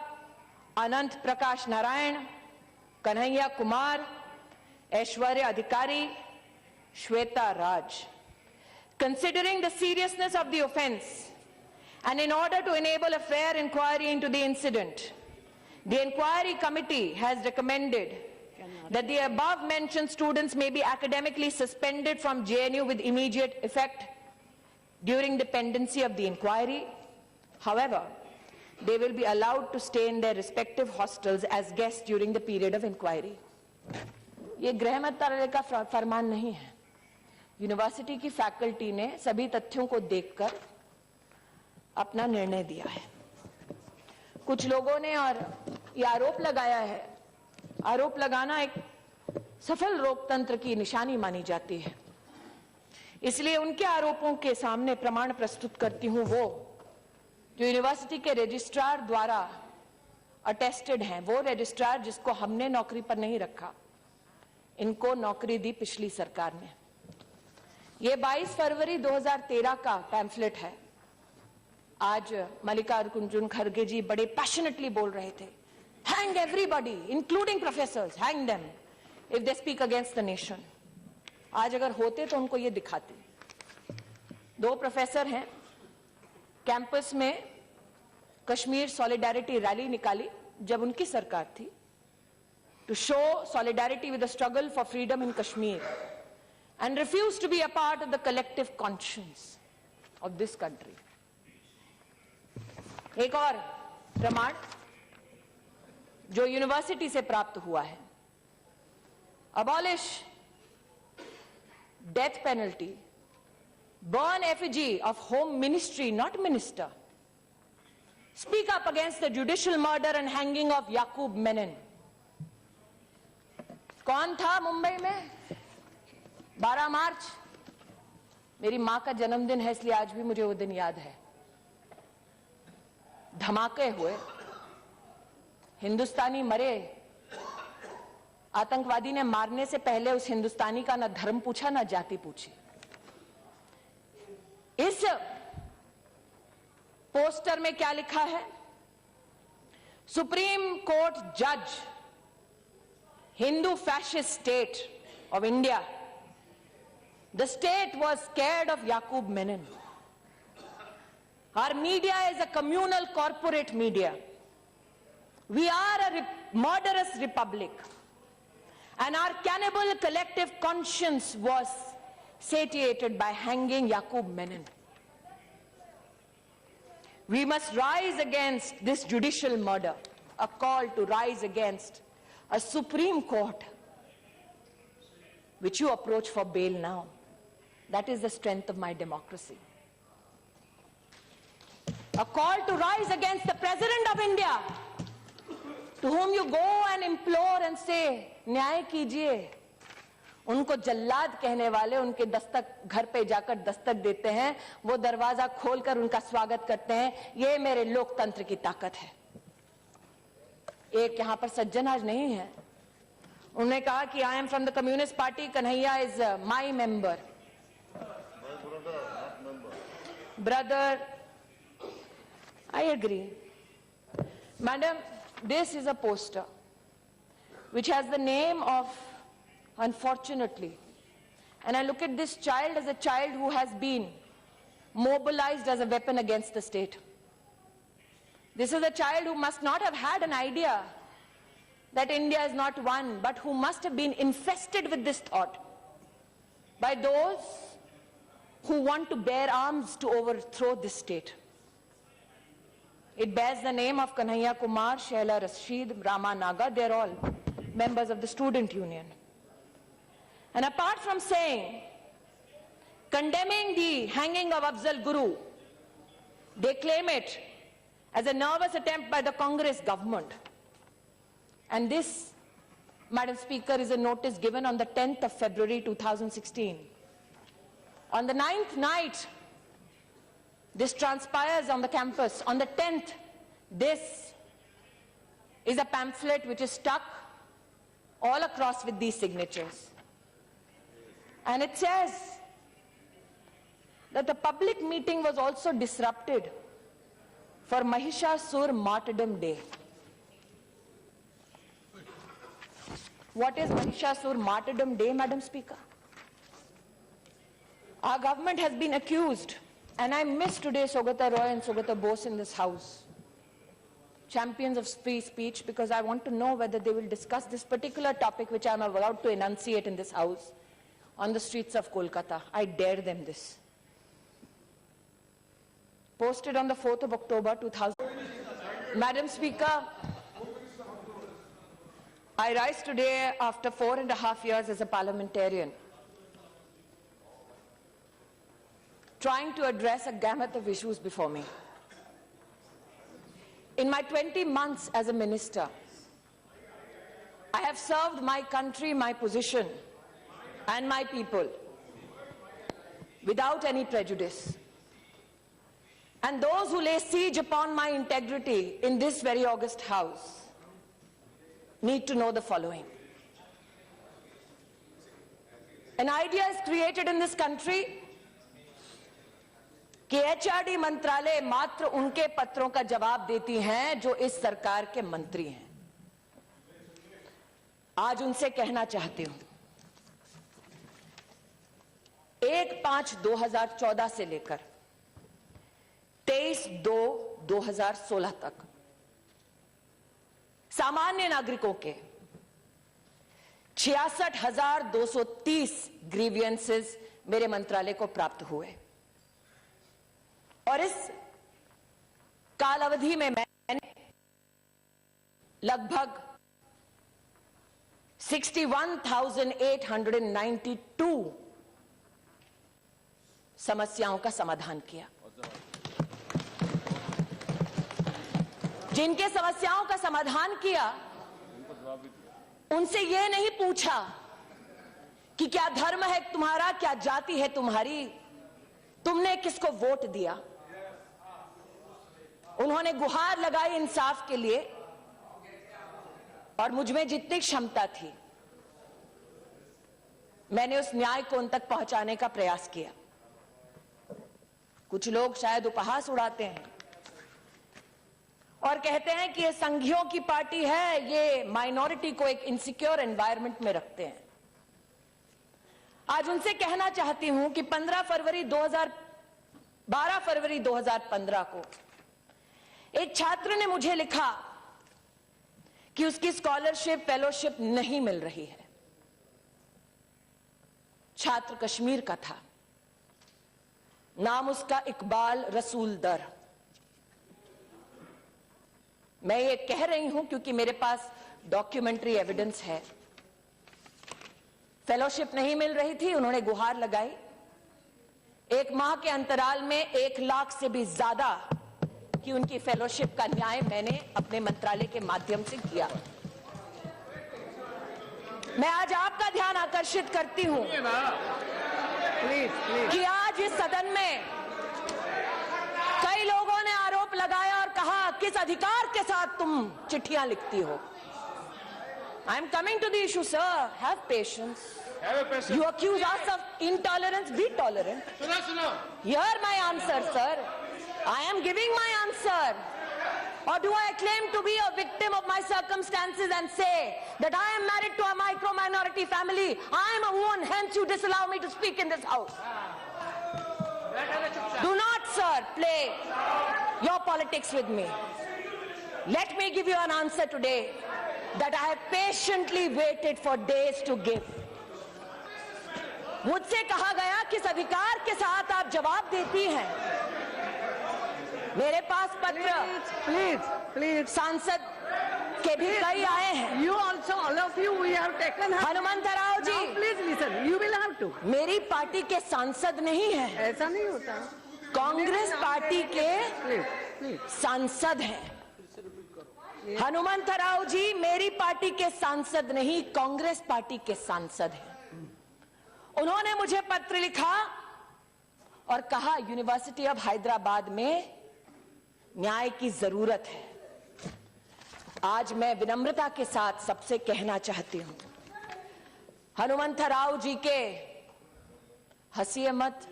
Anant Prakash Narayan, Kanhaiya Kumar, Aishwarya Adhikari, Shweta Raj. Considering the seriousness of the offence and in order to enable a fair inquiry into the incident, the inquiry committee has recommended that the above mentioned students may be academically suspended from JNU with immediate effect during the pendency of the inquiry. However, they will be allowed to stay in their respective hostels as guests during the period of inquiry. ये गृह मंत्रालय का फरमान नहीं है। University की faculty ने सभी तथ्यों को देखकर अपना निर्णय दिया है। कुछ लोगों ने और ये आरोप लगाया है, आरोप लगाना एक सफल लोकतंत्र की निशानी मानी जाती है, इसलिए उनके आरोपों के सामने प्रमाण प्रस्तुत करती हूं वो जो यूनिवर्सिटी के रजिस्ट्रार द्वारा अटेस्टेड हैं। वो रजिस्ट्रार जिसको हमने नौकरी पर नहीं रखा, इनको नौकरी दी पिछली सरकार ने। ये 22 फरवरी 2013 का पैम्फलेट है। आज मल्लिकार्जुन खड़गे जी बड़े पैशनेटली बोल रहे थे, hang everybody including professors, hang them if they speak against the nation. आज अगर होते तो उनको ये दिखाते। 2 प्रोफेसर हैं, कैंपस में कश्मीर सॉलिडारिटी रैली निकाली जब उनकी सरकार थी, to show solidarity with the struggle for freedom in Kashmir and refuse to be a part of the collective conscience of this country. एक और प्रमाण जो यूनिवर्सिटी से प्राप्त हुआ है, abolish death penalty, burn effigy of home ministry, not minister, speak up against the judicial murder and hanging of Yaqub Menon. कौन था मुंबई में? 12 मार्च मेरी मां का जन्मदिन है, इसलिए आज भी मुझे वो दिन याद है। धमाके हुए, हिंदुस्तानी मरे, आतंकवादी ने मारने से पहले उस हिंदुस्तानी का ना धर्म पूछा ना जाति पूछी। इस पोस्टर में क्या लिखा है? सुप्रीम कोर्ट जज, Hindu fascist state of India. The state was scared of Yaqub Menon. Our media is a communal corporate media. We are a murderous republic. And our cannibal collective conscience was satiated by hanging Yaqub Menon. We must rise against this judicial murder, a call to rise against a Supreme Court which you approach for bail now. That is the strength of my democracy. A call to rise against the President of India, to whom you go and implore and say, न्याय कीजिए। उनको जल्लाद कहने वाले उनके दस्तक घर पे जाकर दस्तक देते हैं, वो दरवाजा खोलकर उनका स्वागत करते हैं। ये मेरे लोकतंत्र की ताकत है। एक यहां पर सज्जन आज नहीं है, उन्होंने कहा कि I am from the communist party, Kanhaiya is my member. Brother, I agree, Madam, this is a poster which has the name of, unfortunately, and I look at this child as a child who has been mobilized as a weapon against the state. This is a child who must not have had an idea that India is not one, but who must have been infested with this thought by those who want to bear arms to overthrow this state. It bears the name of Kanhaiya Kumar, Shaila Rashid, Rama Naga. They're all members of the student union. And apart from condemning the hanging of Afzal Guru, they claim it as a nervous attempt by the Congress government. And this, Madam Speaker, is a notice given on the 10th of February 2016. On the 9th night, this transpires on the campus. On the 10th, this is a pamphlet which is stuck all across with these signatures. And it says that the public meeting was also disrupted for Mahishasur Martyrdom Day. What is Mahishasur Martyrdom Day, Madam Speaker? Our government has been accused, and I miss today Saugata Roy and Saugata Bose in this house, champions of free speech, because I want to know whether they will discuss this particular topic which I am about to enunciate in this house on the streets of Kolkata. I dare them this. Posted on the 4th of October 2000. Madam Speaker, I rise today after 4.5 years as a parliamentarian, trying to address a gamut of issues before me. In my 20 months as a minister, I have served my country, my position, and my people without any prejudice. And those who lay siege upon my integrity in this very august house need to know the following. An idea is created in this country कि HRD मंत्रालय मात्र उनके पत्रों का जवाब देती हैं जो इस सरकार के मंत्री हैं। आज उनसे कहना चाहती हूं, 1/5/2014 से लेकर 23/2/2016 तक सामान्य नागरिकों के 66,230 ग्रीवियंसेस मेरे मंत्रालय को प्राप्त हुए, और इस काल अवधि में मैंने लगभग 61,892 समस्याओं का समाधान किया। जिनके समस्याओं का समाधान किया, उनसे यह नहीं पूछा कि क्या धर्म है तुम्हारा, क्या जाति है तुम्हारी, तुमने किसको वोट दिया। उन्होंने गुहार लगाई इंसाफ के लिए, और मुझ में जितनी क्षमता थी मैंने उस न्याय को उन तक पहुंचाने का प्रयास किया। कुछ लोग शायद उपहास उड़ाते हैं और कहते हैं कि ये संघियों की पार्टी है, ये माइनॉरिटी को एक इनसिक्योर एनवायरनमेंट में रखते हैं। आज उनसे कहना चाहती हूं कि 12 फरवरी 2015 को एक छात्र ने मुझे लिखा कि उसकी स्कॉलरशिप फेलोशिप नहीं मिल रही है। छात्र कश्मीर का था, नाम उसका इकबाल रसूल दर। मैं ये कह रही हूं क्योंकि मेरे पास डॉक्यूमेंट्री एविडेंस है। फेलोशिप नहीं मिल रही थी, उन्होंने गुहार लगाई। 1 माह के अंतराल में 1 लाख से भी ज्यादा की उनकी फेलोशिप का न्याय मैंने अपने मंत्रालय के माध्यम से किया। मैं आज आपका ध्यान आकर्षित करती हूं कि आज इस सदन में कई लोगों ने आरोप लगाया और कहा, किस अधिकार के साथ तुम चिट्ठियां लिखती हो। I am coming to the issue, sir. Have patience. You accuse us of intolerance. Be tolerant. Hear my answer, sir. I am giving my answer. Or do I claim to be a victim of my circumstances and say that I am married to a micro-minority family? I am a woman, hence you disallow me to speak in this house. Do not, sir, play your politics with me. Let me give you an answer today that I have patiently waited for days to give. मुझसे कहा गया किस अधिकार के साथ आप जवाब देती हैं? मेरे पास पत्र Please. सांसद के भी कई आए हैं. You also, all of you, we have taken her. Hanumantrao Now, ji please listen. You will have to. मेरी पार्टी के सांसद नहीं हैं, ऐसा नहीं होता. कांग्रेस पार्टी के Please. सांसद हैं. हनुमंतराव जी मेरी पार्टी के सांसद नहीं, कांग्रेस पार्टी के सांसद हैं. उन्होंने मुझे पत्र लिखा और कहा यूनिवर्सिटी ऑफ हैदराबाद में न्याय की जरूरत है. आज मैं विनम्रता के साथ सबसे कहना चाहती हूं, हनुमंतराव जी के हंसिए मत.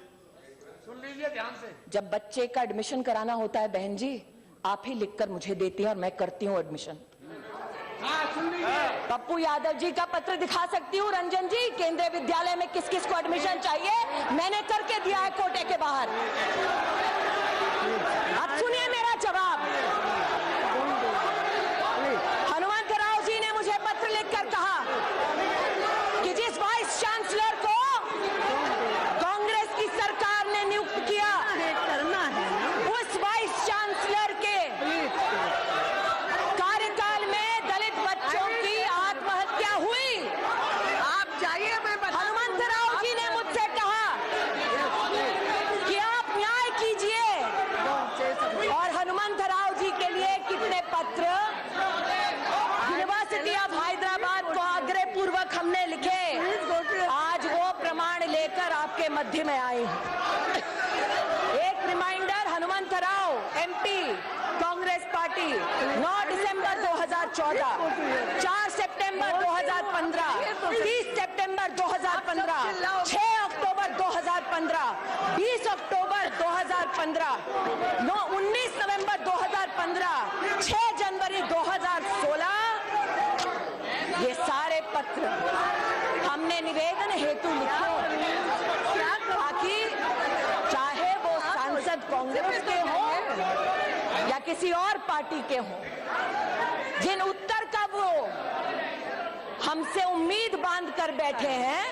सुन लीजिए ध्यान से. जब बच्चे का एडमिशन कराना होता है बहन जी, आप ही लिखकर मुझे देती हैं और मैं करती हूं एडमिशन. पप्पू यादव जी का पत्र दिखा सकती हूँ. रंजन जी, केंद्रीय विद्यालय में किस किस को एडमिशन चाहिए, मैंने करके दिया है कोटे के बाहर. अब सुनिए मेरा जवाब. हनुमंतराव जी ने मुझे पत्र लिखकर कहा कि जिस वाइस चांसलर को कांग्रेस की सरकार ने नियुक्त किया, करना है. उस वाइस चांसलर के कार्यकाल में दलित बच्चों की आत्महत्या हुई. आप जाइए, मैं हनुमंतराव जी ने मुझसे कहा कि आप न्याय कीजिए. और हनुमंतराव जी के लिए कितने पत्र यूनिवर्सिटी ऑफ हैदराबाद को आग्रह पूर्वक हमने लिखे. आज वो प्रमाण लेकर आपके मध्य में आई हूं. एक reminder, Hanumantrao MP Congress party 9 दिसंबर 2014, 4 सितंबर 2015, 30 सितंबर 2015, 6 अक्टूबर 2015, 20 अक्टूबर 2015, 19 नवंबर 2015, 6 जनवरी 2016. ये सारे पत्र हमने निवेदन हेतु लिखे ताकि चाहे वो सांसद कांग्रेस के हों या किसी और पार्टी के हों, जिन उत्तर का वो हमसे उम्मीद बांध कर बैठे हैं,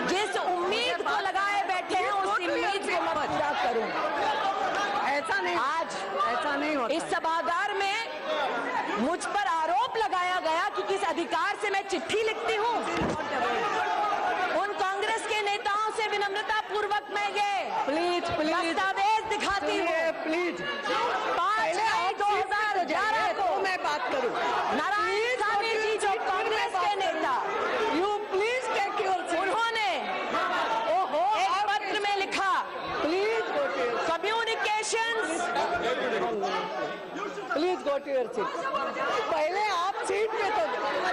जिस उम्मीद को लगाए बैठे हैं उस उम्मीद को मैं पूरा करूं. ऐसा नहीं, आज ऐसा नहीं होता. इस सभागार में मुझ पर आरोप लगाया गया कि किस अधिकार से मैं चिट्ठी लिखती हूँ. उन कांग्रेस के नेताओं से विनम्रता पूर्वक मैं ये दस्तावेज दिखाती हूँ. प्लीज 5 मई 2011 को मैं बात करूं. नारायण स्वामी जी जो कांग्रेस के नेता, you please take your seat. उन्होंने एक पत्र में लिखा, please go to your communications. Please go to your seat. पहले आप सीट पे तो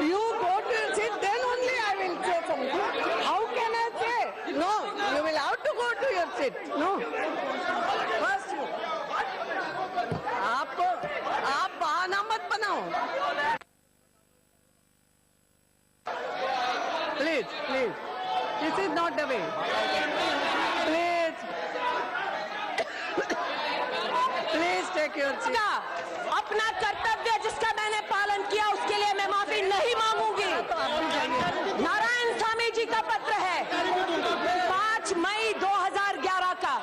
you go to your seat, then only I will say something. How can I say? No, you will have to go to your seat. No, first you. आप बहाना मत बनाओ. Please this is not the way. Please take your seat. अपना कर्तव्य जिसका मैंने पालन किया उसके लिए मैं माफी नहीं मांगूंगी. नारायण स्वामी जी का पत्र है 5 मई 2011 का.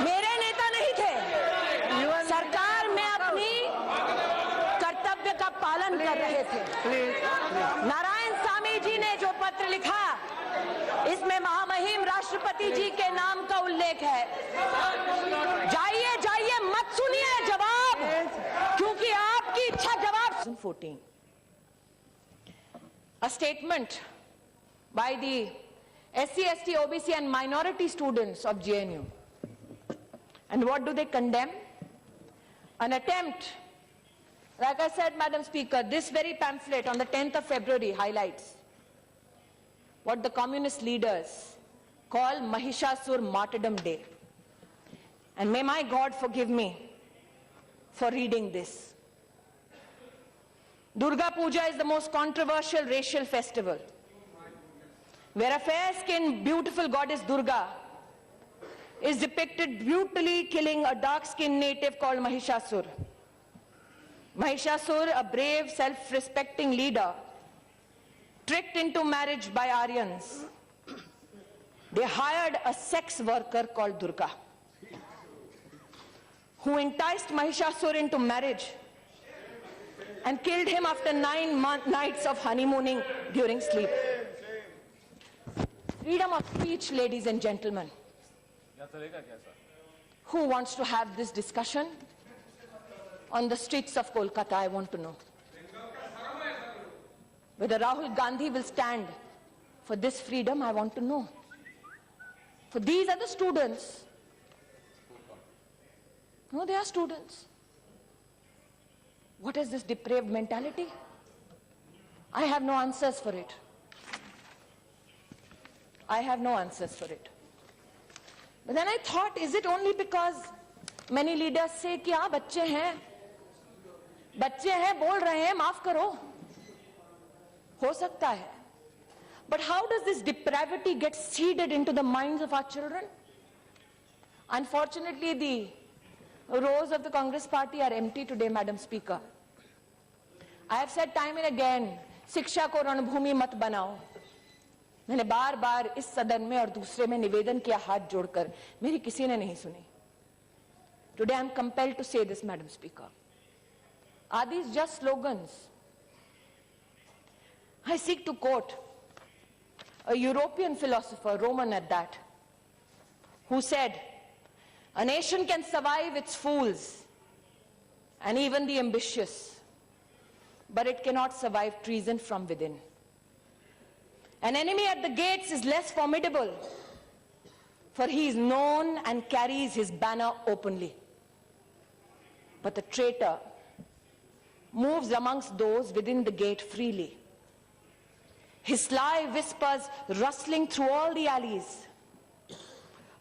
मेरे नेता नहीं थे. सरकार में अपनी कर्तव्य का पालन कर रहे थे. नारायण स्वामी जी ने जो पत्र लिखा, इसमें महामहिम राष्ट्रपति जी के नाम का उल्लेख है. जाइए मत सुनिए जवाब, क्योंकि आपकी इच्छा जवाब. 14 A statement by the SC, ST, OBC and minority students of JNU. And what do they condemn? An attempt, like I said, Madam Speaker, this very pamphlet on the 10th of February highlights what the communist leaders call Mahishasur Martyrdom Day. And may my God forgive me for reading this. Durga Puja is the most controversial racial festival, where a fair-skinned, beautiful goddess Durga is depicted brutally killing a dark-skinned native called Mahishasur. Mahishasur, a brave, self-respecting leader, tricked into marriage by Aryans. They hired a sex worker called Durga, who enticed Mahishasur into marriage and killed him after 9 nights of honeymooning during sleep. Freedom of speech, ladies and gentlemen. Who wants to have this discussion on the streets of Kolkata? I want to know. Whether Rahul Gandhi will stand for this freedom, I want to know. For these are the students. No, they are students. What is this depraved mentality? I have no answers for it. I have no answers for it. But then I thought, is it only because many leaders say कि हाँ बच्चे हैं बोल रहे हैं माफ करो, हो सकता है. But how does this depravity get seeded into the minds of our children? Unfortunately, the rows of the Congress party are empty today, Madam Speaker. I have said time and again, शिक्षा को रणभूमि मत बनाओ. मैंने बार बार इस सदन में और दूसरे में निवेदन किया हाथ जोड़कर, मेरी किसी ने नहीं सुनी. Today I am compelled to say this, Madam Speaker. Are these just slogans? I seek to quote a European philosopher, Roman at that, who said, "A nation can survive its fools and even the ambitious, but it cannot survive treason from within. An enemy at the gates is less formidable, for he is known and carries his banner openly. But the traitor moves amongst those within the gate freely. His sly whispers rustling through all the alleys,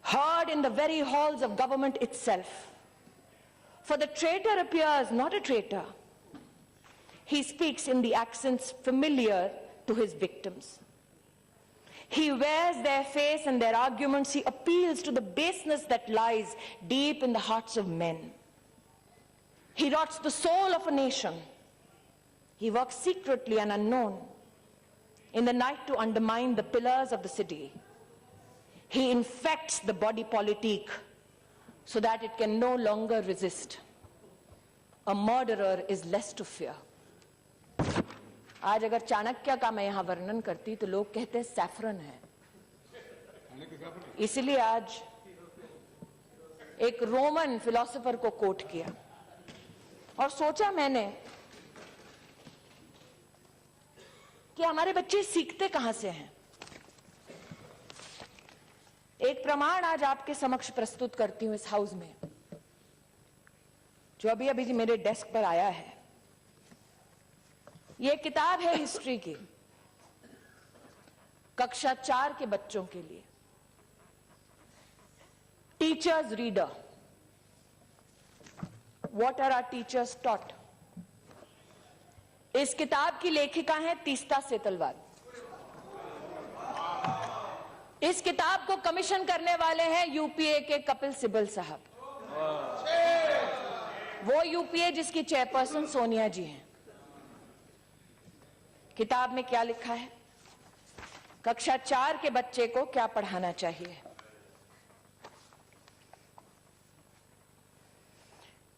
heard in the very halls of government itself. For the traitor appears not a traitor. He speaks in the accents familiar to his victims. He wears their face and their arguments. He appeals to the baseness that lies deep in the hearts of men. He rots the soul of a nation. He works secretly and unknown in the night to undermine the pillars of the city. He infects the body politic so that it can no longer resist. A murderer is less to fear." आज अगर चाणक्य का मैं यहां वर्णन करती तो लोग कहते सैफरन है. इसलिए आज एक रोमन फिलोसोफर को कोट किया और सोचा मैंने कि हमारे बच्चे सीखते कहां से हैं. एक प्रमाण आज आपके समक्ष प्रस्तुत करती हूं इस हाउस में, जो अभी अभी मेरे डेस्क पर आया है. ये किताब है हिस्ट्री की, कक्षा 4 के बच्चों के लिए. Teachers reader. What are our teachers taught. इस किताब की लेखिका है तीस्ता सेतलवाल. इस किताब को कमीशन करने वाले हैं यूपीए के कपिल सिब्बल साहब. वो यूपीए जिसकी चेयरपर्सन सोनिया जी हैं. किताब में क्या लिखा है, कक्षा 4 के बच्चे को क्या पढ़ाना चाहिए.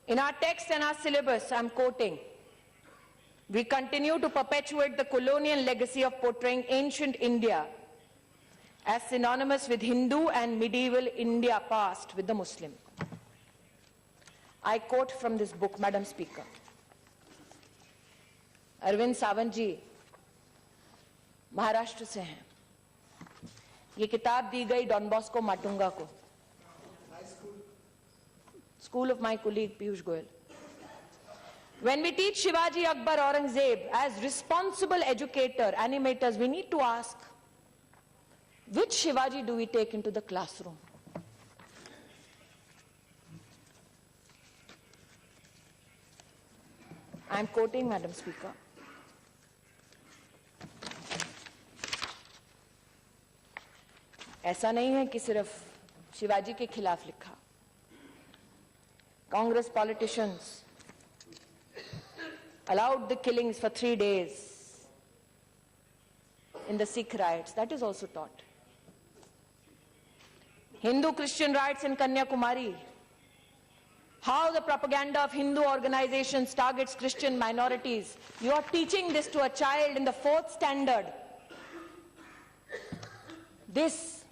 In our text and our syllabus, I'm quoting, we continue to perpetuate the colonial legacy of portraying ancient India as synonymous with Hindu and medieval India past with the Muslim. I quote from this book, Madam Speaker. Arvind Sawant जी महाराष्ट्र से हैं. ये किताब दी गई don Bosco Matunga को, school of my colleague Piyush Goyal. When we teach Shivaji, Akbar, Aurangzeb as responsible educator, animators, we need to ask, which Shivaji do we take into the classroom? I'm quoting, Madam Speaker. ऐसा नहीं है कि सिर्फ शिवाजी के खिलाफ लिखा. Congress politicians allowed the killings for 3 days in the Sikh riots. That is also taught. Hindu-Christian riots in Kanyakumari. How the propaganda of Hindu organizations targets Christian minorities. You are teaching this to a child in the 4th standard. This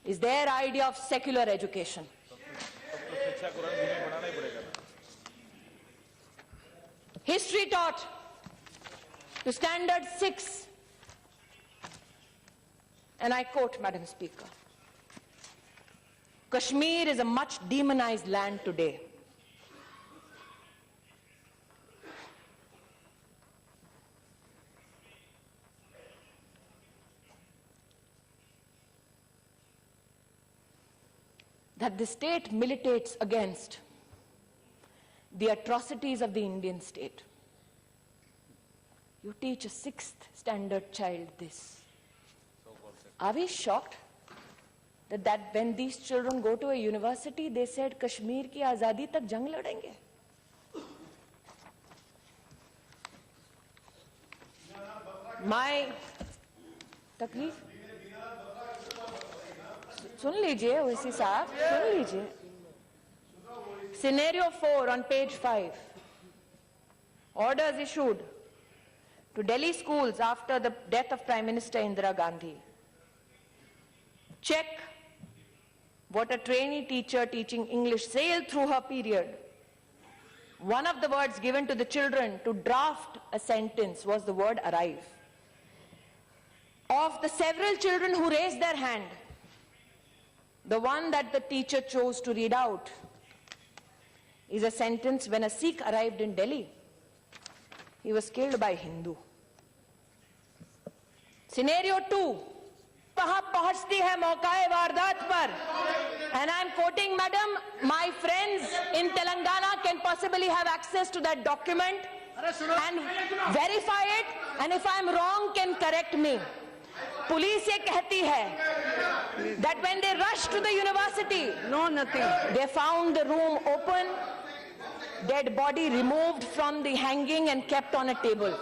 is their idea of secular education. History taught to standard 6. And I quote, Madam Speaker, Kashmir is a much demonized land today. That the state militates against the atrocities of the Indian state. You teach a 6th standard child this. Are we shocked that when these children go to a university, they said Kashmir ki azadi tak jang ladenge? My तकलीफ सुन लीजिए ओवैसी साहब, सुन लीजिए. Scenario 4 on page 5. Orders issued to Delhi schools after the death of Prime Minister Indira Gandhi. Check what a trainee teacher teaching English sailed through her period. One of the words given to the children to draft a sentence was the word arrive. Of the several children who raised their hand, the one that the teacher chose to read out is a sentence: when a Sikh arrived in Delhi, he was killed by Hindu. Scenario 2. कहाँ पहुंचती है मौकाए वारदात पर? And I'm quoting, Madam, my friends in Telangana can possibly have access to that document and verify it, and if I'm wrong can correct me. Police ये कहती है that when they rushed to the university, No, nothing. they found the room open, dead body removed from the hanging and kept on a table.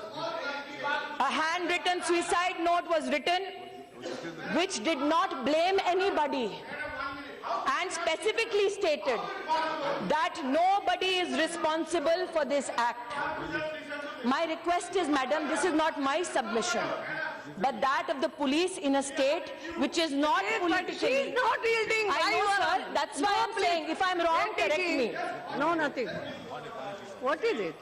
A handwritten suicide note was written which did not blame anybody and specifically stated that nobody is responsible for this act. My request is, Madam, this is not my submission, but that of the police in a state which is not But politically. she is not yielding. I Why know, you are- sir. That's why No, I'm please. saying, if I'm wrong, Let it correct be. me. No, nothing. What is it?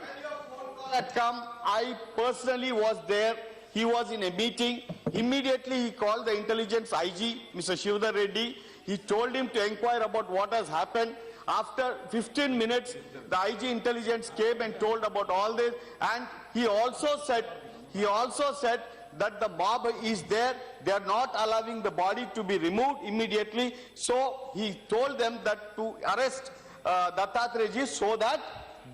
Had come, I personally was there. He was in a meeting. Immediately he called the intelligence IG, Mr. Shivdar Reddy. He told him to inquire about what has happened. After 15 minutes, the IG intelligence came and told about all this. And he also said that the mob is there. They are not allowing the body to be removed immediately. So he told them that to arrest Dattatreya so that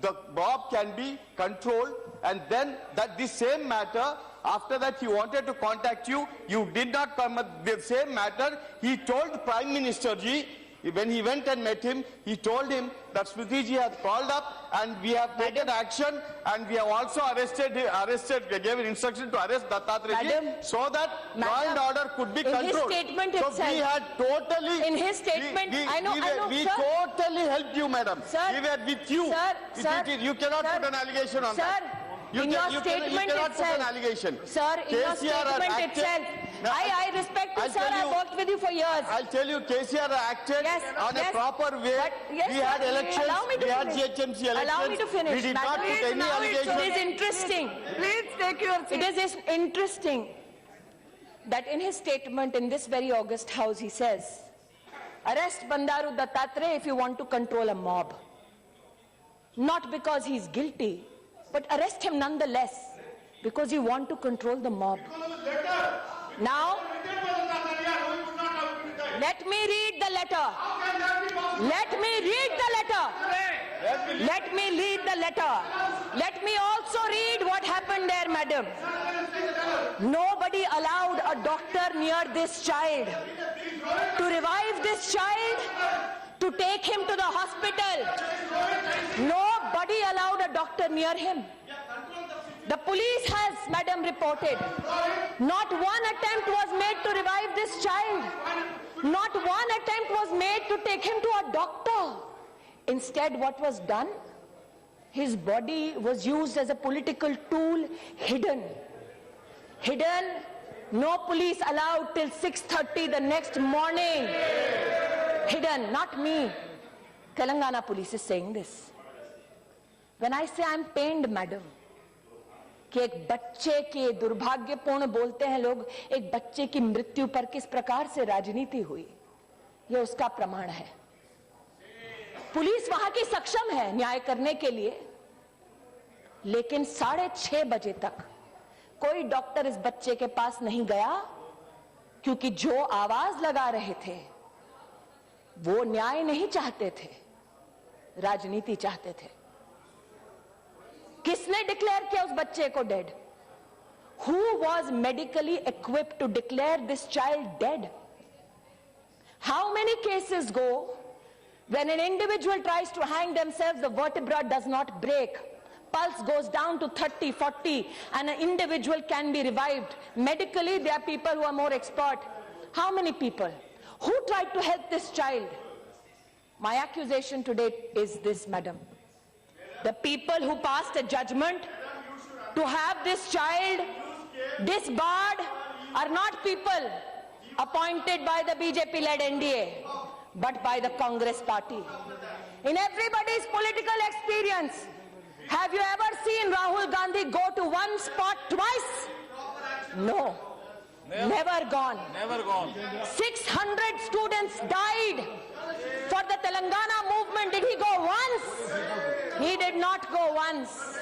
the mob can be controlled, and then that this same matter, after that he wanted to contact you, you did not come at the same matter. He told Prime Minister ji, when he went and met him, he told him that Smriti ji has called up and we have taken action, and we have also gave an instruction to arrest Dattatreya ji Madam, so that law and order could be in his controlled. statement so itself- we had totally... In his statement, I know, we sir. totally helped you, madam. Sir, we were with you. Sir, You cannot sir, put an allegation on sir, that. You in can- your you statement cannot itself, put an allegation. Sir, in your KCR has statement acted- itself, Now, I respect you, I'll sir. tell I've you- worked with you for years. I'll tell you, KCR acted Yes, on a yes. proper way. But, yes, we had sir, elections. allow me to We had finish. GHMC elections. Allow me to finish. We did not Madam, put Please, any now it's allegation. It is interesting. Please take your seat. It is interesting that in his statement in this very august house he says, arrest Bandaru Dattatreya if you want to control a mob. Not because he's guilty, but arrest him nonetheless because you want to control the mob. Now, Let me read the letter. Let me read the letter. Let me read the letter. Let me also read what happened there, madam. Nobody allowed a doctor near this child to revive this child, to take him to the hospital. Nobody allowed a doctor near him. The police has, madam, reported, not one attempt was made to revive this child. Not one attempt was made to take him to a doctor. Instead, what was done? His body was used as a political tool, hidden. Hidden, no police allowed till 6:30 the next morning. Hidden, not me. Telangana police is saying this. When I say I'm pained, madam, कि एक बच्चे के दुर्भाग्यपूर्ण बोलते हैं लोग, एक बच्चे की मृत्यु पर किस प्रकार से राजनीति हुई, यह उसका प्रमाण है। पुलिस वहां की सक्षम है न्याय करने के लिए, लेकिन 6:30 बजे तक कोई डॉक्टर इस बच्चे के पास नहीं गया, क्योंकि जो आवाज लगा रहे थे वो न्याय नहीं चाहते थे, राजनीति चाहते थे। किसने डिक्लेयर किया उस बच्चे को dead? Who was medically equipped to declare this child dead? How many cases go when an individual tries to hang themselves, the vertebra does not break, pulse goes down to 30, 40, and an individual can be revived? Medically, there are people who are more expert. How many people? Who tried to help this child? My accusation today is this, madam. The people who passed a judgment to have this child disbarred are not people appointed by the BJP-led NDA, but by the Congress party. In everybody's political experience, have you ever seen Rahul Gandhi go to one spot twice? No. Never gone. Never gone. 600 students died for the Telangana movement. Did he go once? He did not go once.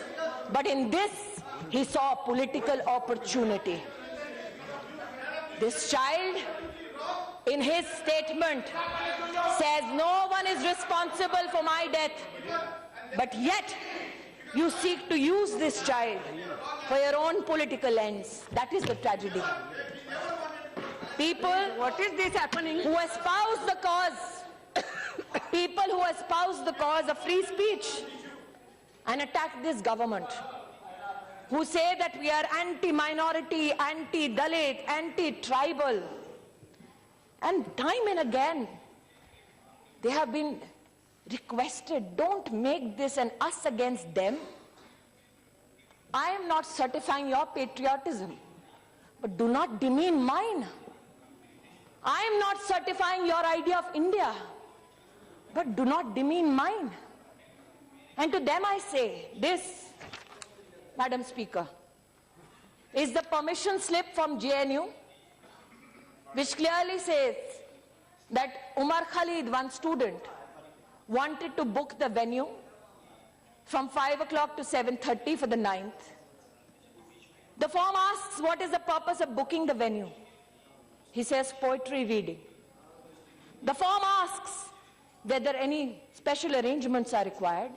But in this, he saw a political opportunity. This child, in his statement, says no one is responsible for my death. But yet, you seek to use this child for your own political ends. That is the tragedy. People, What is this happening? who espouse the cause, people who espouse the cause of free speech and attack this government, who say that we are anti-minority, anti-Dalit, anti-tribal, and time and again they have been requested, don't make this an us against them. I am not certifying your patriotism, but do not demean mine. I am not certifying your idea of India, but do not demean mine. And to them I say, this, Madam Speaker, is the permission slip from JNU, which clearly says that Umar Khalid, one student, wanted to book the venue from 5 o'clock to 7:30 for the 9th. The form asks, what is the purpose of booking the venue? He says poetry reading. The form asks whether any special arrangements are required.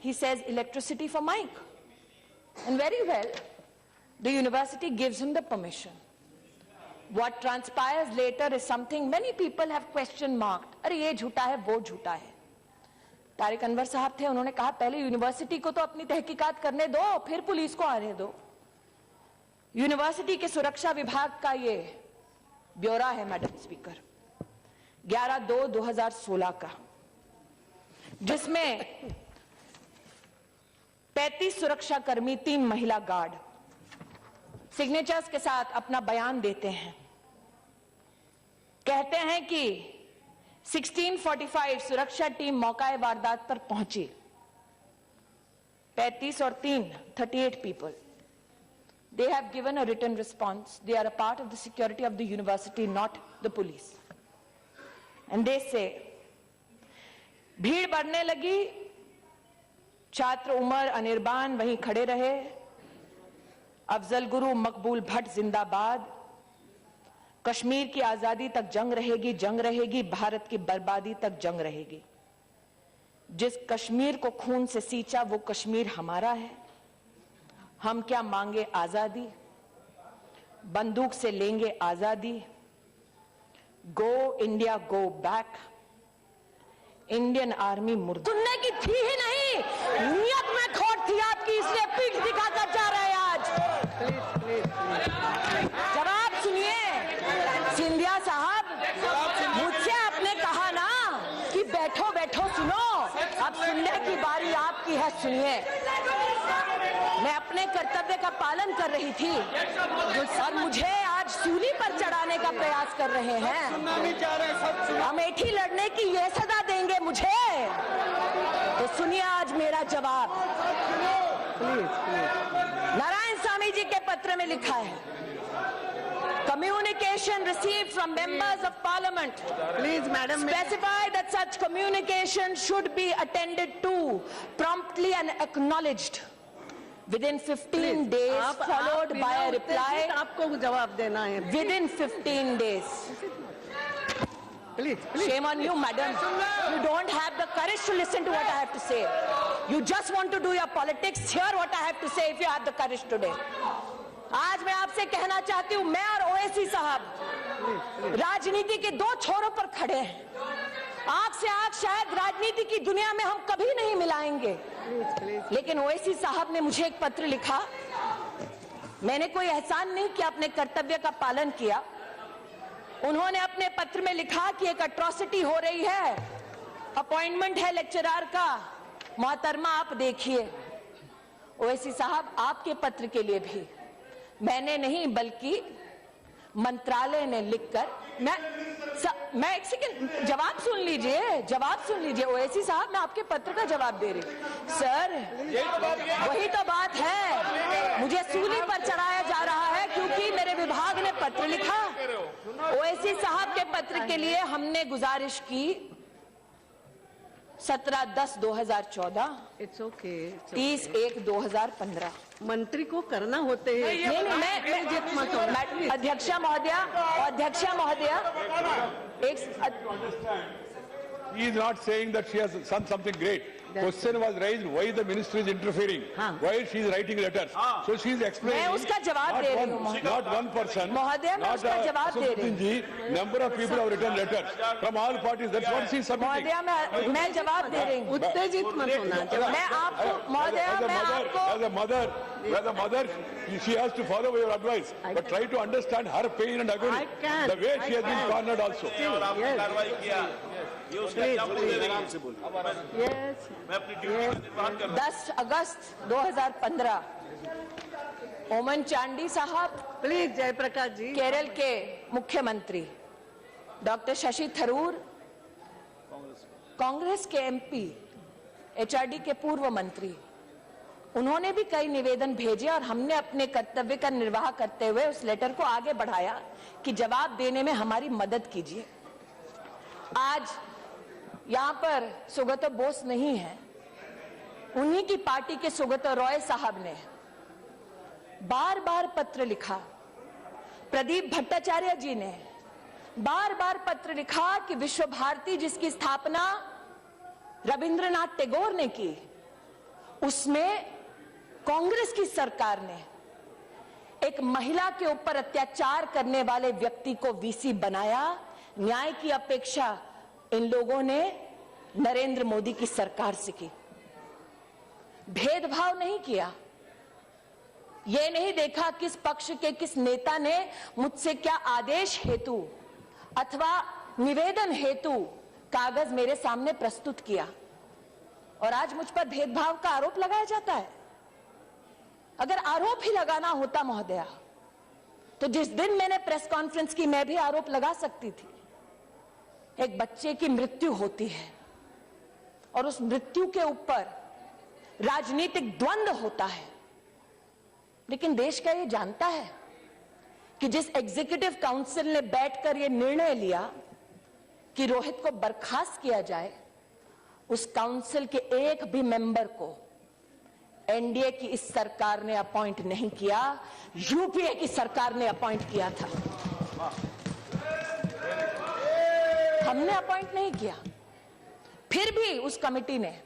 He says electricity for mic. And very well, the university gives him the permission. What transpires later is something many people have question marked. अरे ये झूठा है, वो झूठा है. तारिक अनवर साहब थे, उन्होंने कहा पहले यूनिवर्सिटी को तो अपनी तहकीकात करने दो, फिर पुलिस को आने दो. यूनिवर्सिटी के सुरक्षा विभाग का ये ब्यौरा है, मैडम स्पीकर, 11/2/2016 का, जिसमें 35 सुरक्षाकर्मी, 3 महिला गार्ड सिग्नेचर्स के साथ अपना बयान देते हैं. कहते हैं कि 16:45 सुरक्षा टीम मौका वारदात पर पहुंची. 35 और 3, 38 people. They have given a written response. They are a part of the security of the university, not the police. And they say, भीड़ बढ़ने लगी, छात्र उमर अनिर्बान वहीं खड़े रहे, अफजल गुरु मकबूल भट्ट जिंदाबाद, कश्मीर की आजादी तक जंग रहेगी, भारत की बर्बादी तक जंग रहेगी। जिस कश्मीर को खून से सींचा वो कश्मीर हमारा है। हम क्या मांगे? आजादी। बंदूक से लेंगे आजादी। Go India go back. Indian army मुर्दा सुनने की थी ही नहीं, नियत में खोट थी आपकी, इसलिए पीठ दिखाकर जा रहे हैं आज। जवाब सुनिए सिंधिया साहब, मुझसे आपने कहा ना कि बैठो बैठो सुनो, अब सुनने की बारी आपकी है, सुनिए। मैं अपने कर्तव्य का पालन कर रही थी और मुझे आज सूली पर चढ़ाने का प्रयास कर रहे हैं। अमेठी लड़ने की यह सजा देंगे मुझे, तो सुनिए आज मेरा जवाब। नारायण स्वामी जी के पत्र में लिखा है, communication received from members of parliament, Please, madam. specify that such communication should be attended to promptly and acknowledged within 15 days, followed by a reply आपको जवाब देना है। within 15 days. Please. Shame on you, madam. You don't have the courage to listen to what I have to say. You just want to do your politics. Hear what I have to say if you have the courage today. आज मैं आपसे कहना चाहती हूं, मैं और ओवैसी साहब राजनीति के दो छोरों पर खड़े हैं। आंख से आंख शायद राजनीति की दुनिया में हम कभी नहीं मिलाएंगे, लेकिन ओवैसी साहब ने मुझे एक पत्र लिखा। मैंने कोई एहसान नहीं किया, अपने कर्तव्य का पालन किया। उन्होंने अपने पत्र में लिखा कि एक अट्रॉसिटी हो रही है, अपॉइंटमेंट है लेक्चरर का, मोहतरमा आप देखिए। ओवैसी साहब, आपके पत्र के लिए भी मैंने नहीं बल्कि मंत्रालय ने लिखकर, मैं एक सेकंड जवाब सुन लीजिए ओवैसी साहब, मैं आपके पत्र का जवाब दे रही हूं। सर वही तो बात है, मुझे सूली पर चढ़ाया जा रहा है क्योंकि मेरे विभाग ने पत्र लिखा। ओवैसी साहब के पत्र के लिए हमने गुजारिश की 17/10/2014, It's okay. 30/1/2015। मंत्री को करना होते हैं। नहीं, अध्यक्षा महोदया, He is not saying that she has done something great. Question was raised why the ministry is interfering, why she is writing letters. So she is explaining. मैं उसका जवाब दे रही हूँ। Not one person. महोदया, मैं उसका जवाब दे रही हूँ। Number of people have written letters from all parties. That's what she is submitting. महोदया, मैं जवाब दे रही हूँ। उत्तेजित मत होना। मैं आपको महोदया, मैं आपको As a mother, she has to follow your advice, but try to understand her pain and agony. I can. The way she has been cornered also. Yes. 10 अगस्त 2015 ओमन चांडी साहब, प्लीज जयप्रकाश जी। केरल के मुख्यमंत्री डॉक्टर शशि थरूर, कांग्रेस के एमपी, एचआरडी के पूर्व मंत्री, उन्होंने भी कई निवेदन भेजे और हमने अपने कर्तव्य का निर्वाह करते हुए उस लेटर को आगे बढ़ाया कि जवाब देने में हमारी मदद कीजिए। आज यहां पर सुगत बोस नहीं है, उन्हीं की पार्टी के सुगत रॉय साहब ने बार बार पत्र लिखा, प्रदीप भट्टाचार्य जी ने बार बार पत्र लिखा कि विश्व भारती जिसकी स्थापना रविंद्रनाथ टैगोर ने की, उसमें कांग्रेस की सरकार ने एक महिला के ऊपर अत्याचार करने वाले व्यक्ति को वीसी बनाया। न्याय की अपेक्षा इन लोगों ने नरेंद्र मोदी की सरकार से की। भेदभाव नहीं किया, यह नहीं देखा किस पक्ष के किस नेता ने मुझसे क्या आदेश हेतु अथवा निवेदन हेतु कागज मेरे सामने प्रस्तुत किया, और आज मुझ पर भेदभाव का आरोप लगाया जाता है। अगर आरोप ही लगाना होता महोदया, तो जिस दिन मैंने प्रेस कॉन्फ्रेंस की मैं भी आरोप लगा सकती थी। एक बच्चे की मृत्यु होती है और उस मृत्यु के ऊपर राजनीतिक द्वंद्व होता है, लेकिन देश का ये जानता है कि जिस एग्जीक्यूटिव काउंसिल ने बैठकर ये निर्णय लिया कि रोहित को बर्खास्त किया जाए, उस काउंसिल के एक भी मेंबर को एनडीए की इस सरकार ने अपॉइंट नहीं किया, यूपीए की सरकार ने अपॉइंट किया था। हमने अपॉइंट नहीं किया। फिर भी उस कमेटी ने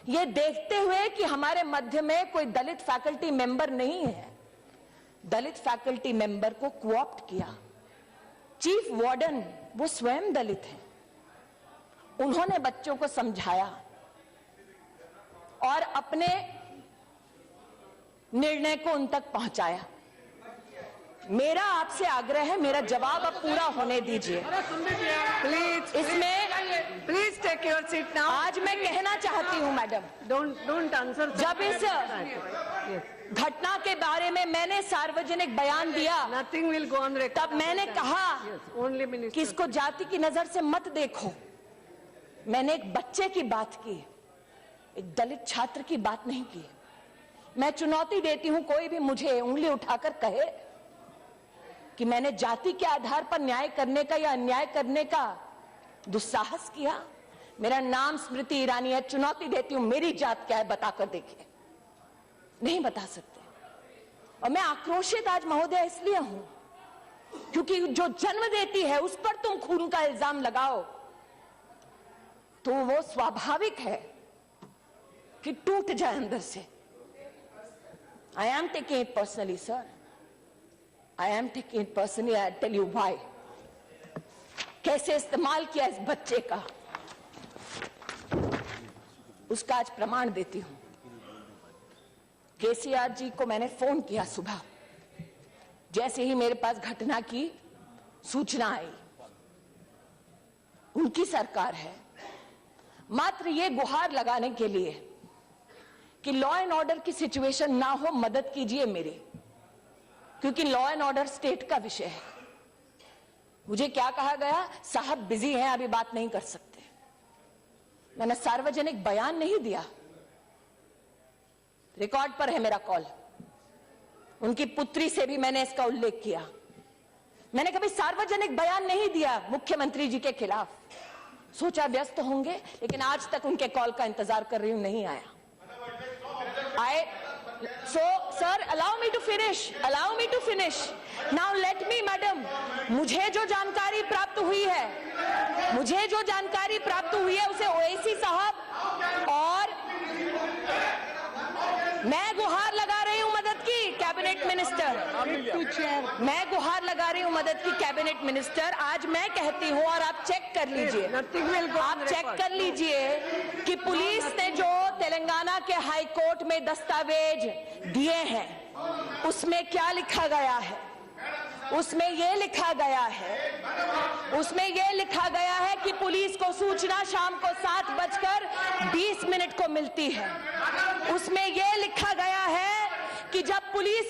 ये देखते हुए कि हमारे मध्य में कोई दलित फैकल्टी मेंबर नहीं है, दलित फैकल्टी मेंबर को कोऑप्ट किया। चीफ वार्डन वो स्वयं दलित हैं, उन्होंने बच्चों को समझाया और अपने निर्णय को उन तक पहुंचाया। मेरा आपसे आग्रह है, मेरा जवाब अब पूरा होने दीजिए। इसमें please take your seat now. आज मैं कहना चाहती हूं मैडम, डोंट आंसर। जब इस घटना के बारे में मैंने सार्वजनिक बयान दिया, nothing will go on record. तब मैंने कहा ओनली मिनिस्टर कि इसको जाति की नजर से मत देखो। मैंने एक बच्चे की बात की, एक दलित छात्र की बात नहीं की। मैं चुनौती देती हूं, कोई भी मुझे उंगली उठाकर कहे कि मैंने जाति के आधार पर न्याय करने का या अन्याय करने का दुस्साहस किया। मेरा नाम स्मृति ईरानी है, चुनौती देती हूं, मेरी जात क्या है बताकर देखिए। नहीं बता सकते। और मैं आक्रोशित आज महोदय इसलिए हूं क्योंकि जो जन्म देती है उस पर तुम खून का इल्जाम लगाओ तो वो स्वाभाविक है कि टूट जाए अंदर से। I am taking it personally, sir. I am taking it personally. I'll tell you why. कैसे इस्तेमाल किया इस बच्चे का, उसका आज प्रमाण देती हूं। केसीआर जी को मैंने फोन किया सुबह, जैसे ही मेरे पास घटना की सूचना आई। उनकी सरकार है, मात्र ये गुहार लगाने के लिए कि लॉ एंड ऑर्डर की सिचुएशन ना हो, मदद कीजिए मेरी, क्योंकि लॉ एंड ऑर्डर स्टेट का विषय है। मुझे क्या कहा गया, साहब बिजी हैं, अभी बात नहीं कर सकते। मैंने सार्वजनिक बयान नहीं दिया, रिकॉर्ड पर है मेरा कॉल। उनकी पुत्री से भी मैंने इसका उल्लेख किया। मैंने कभी सार्वजनिक बयान नहीं दिया मुख्यमंत्री जी के खिलाफ। सोचा व्यस्त होंगे, लेकिन आज तक उनके कॉल का इंतजार कर रही हूं, नहीं आया। So, sir, allow me to finish. Now let me, madam, मुझे जो जानकारी प्राप्त हुई है उसे ओएसी साहब और मैं गुहार लगा रही हूं मदद की कैबिनेट मिनिस्टर। मैं गुहार लगा रही हूं मदद की कैबिनेट मिनिस्टर। आज मैं कहती हूं और आप चेक कर लीजिए, आप चेक कर लीजिए कि पुलिस ने जो तेलंगाना के हाई कोर्ट में दस्तावेज दिए हैं उसमें क्या लिखा गया है। उसमें यह लिखा गया है कि पुलिस को सूचना शाम को 7:20 को मिलती है। उसमें यह लिखा गया है कि जब पुलिस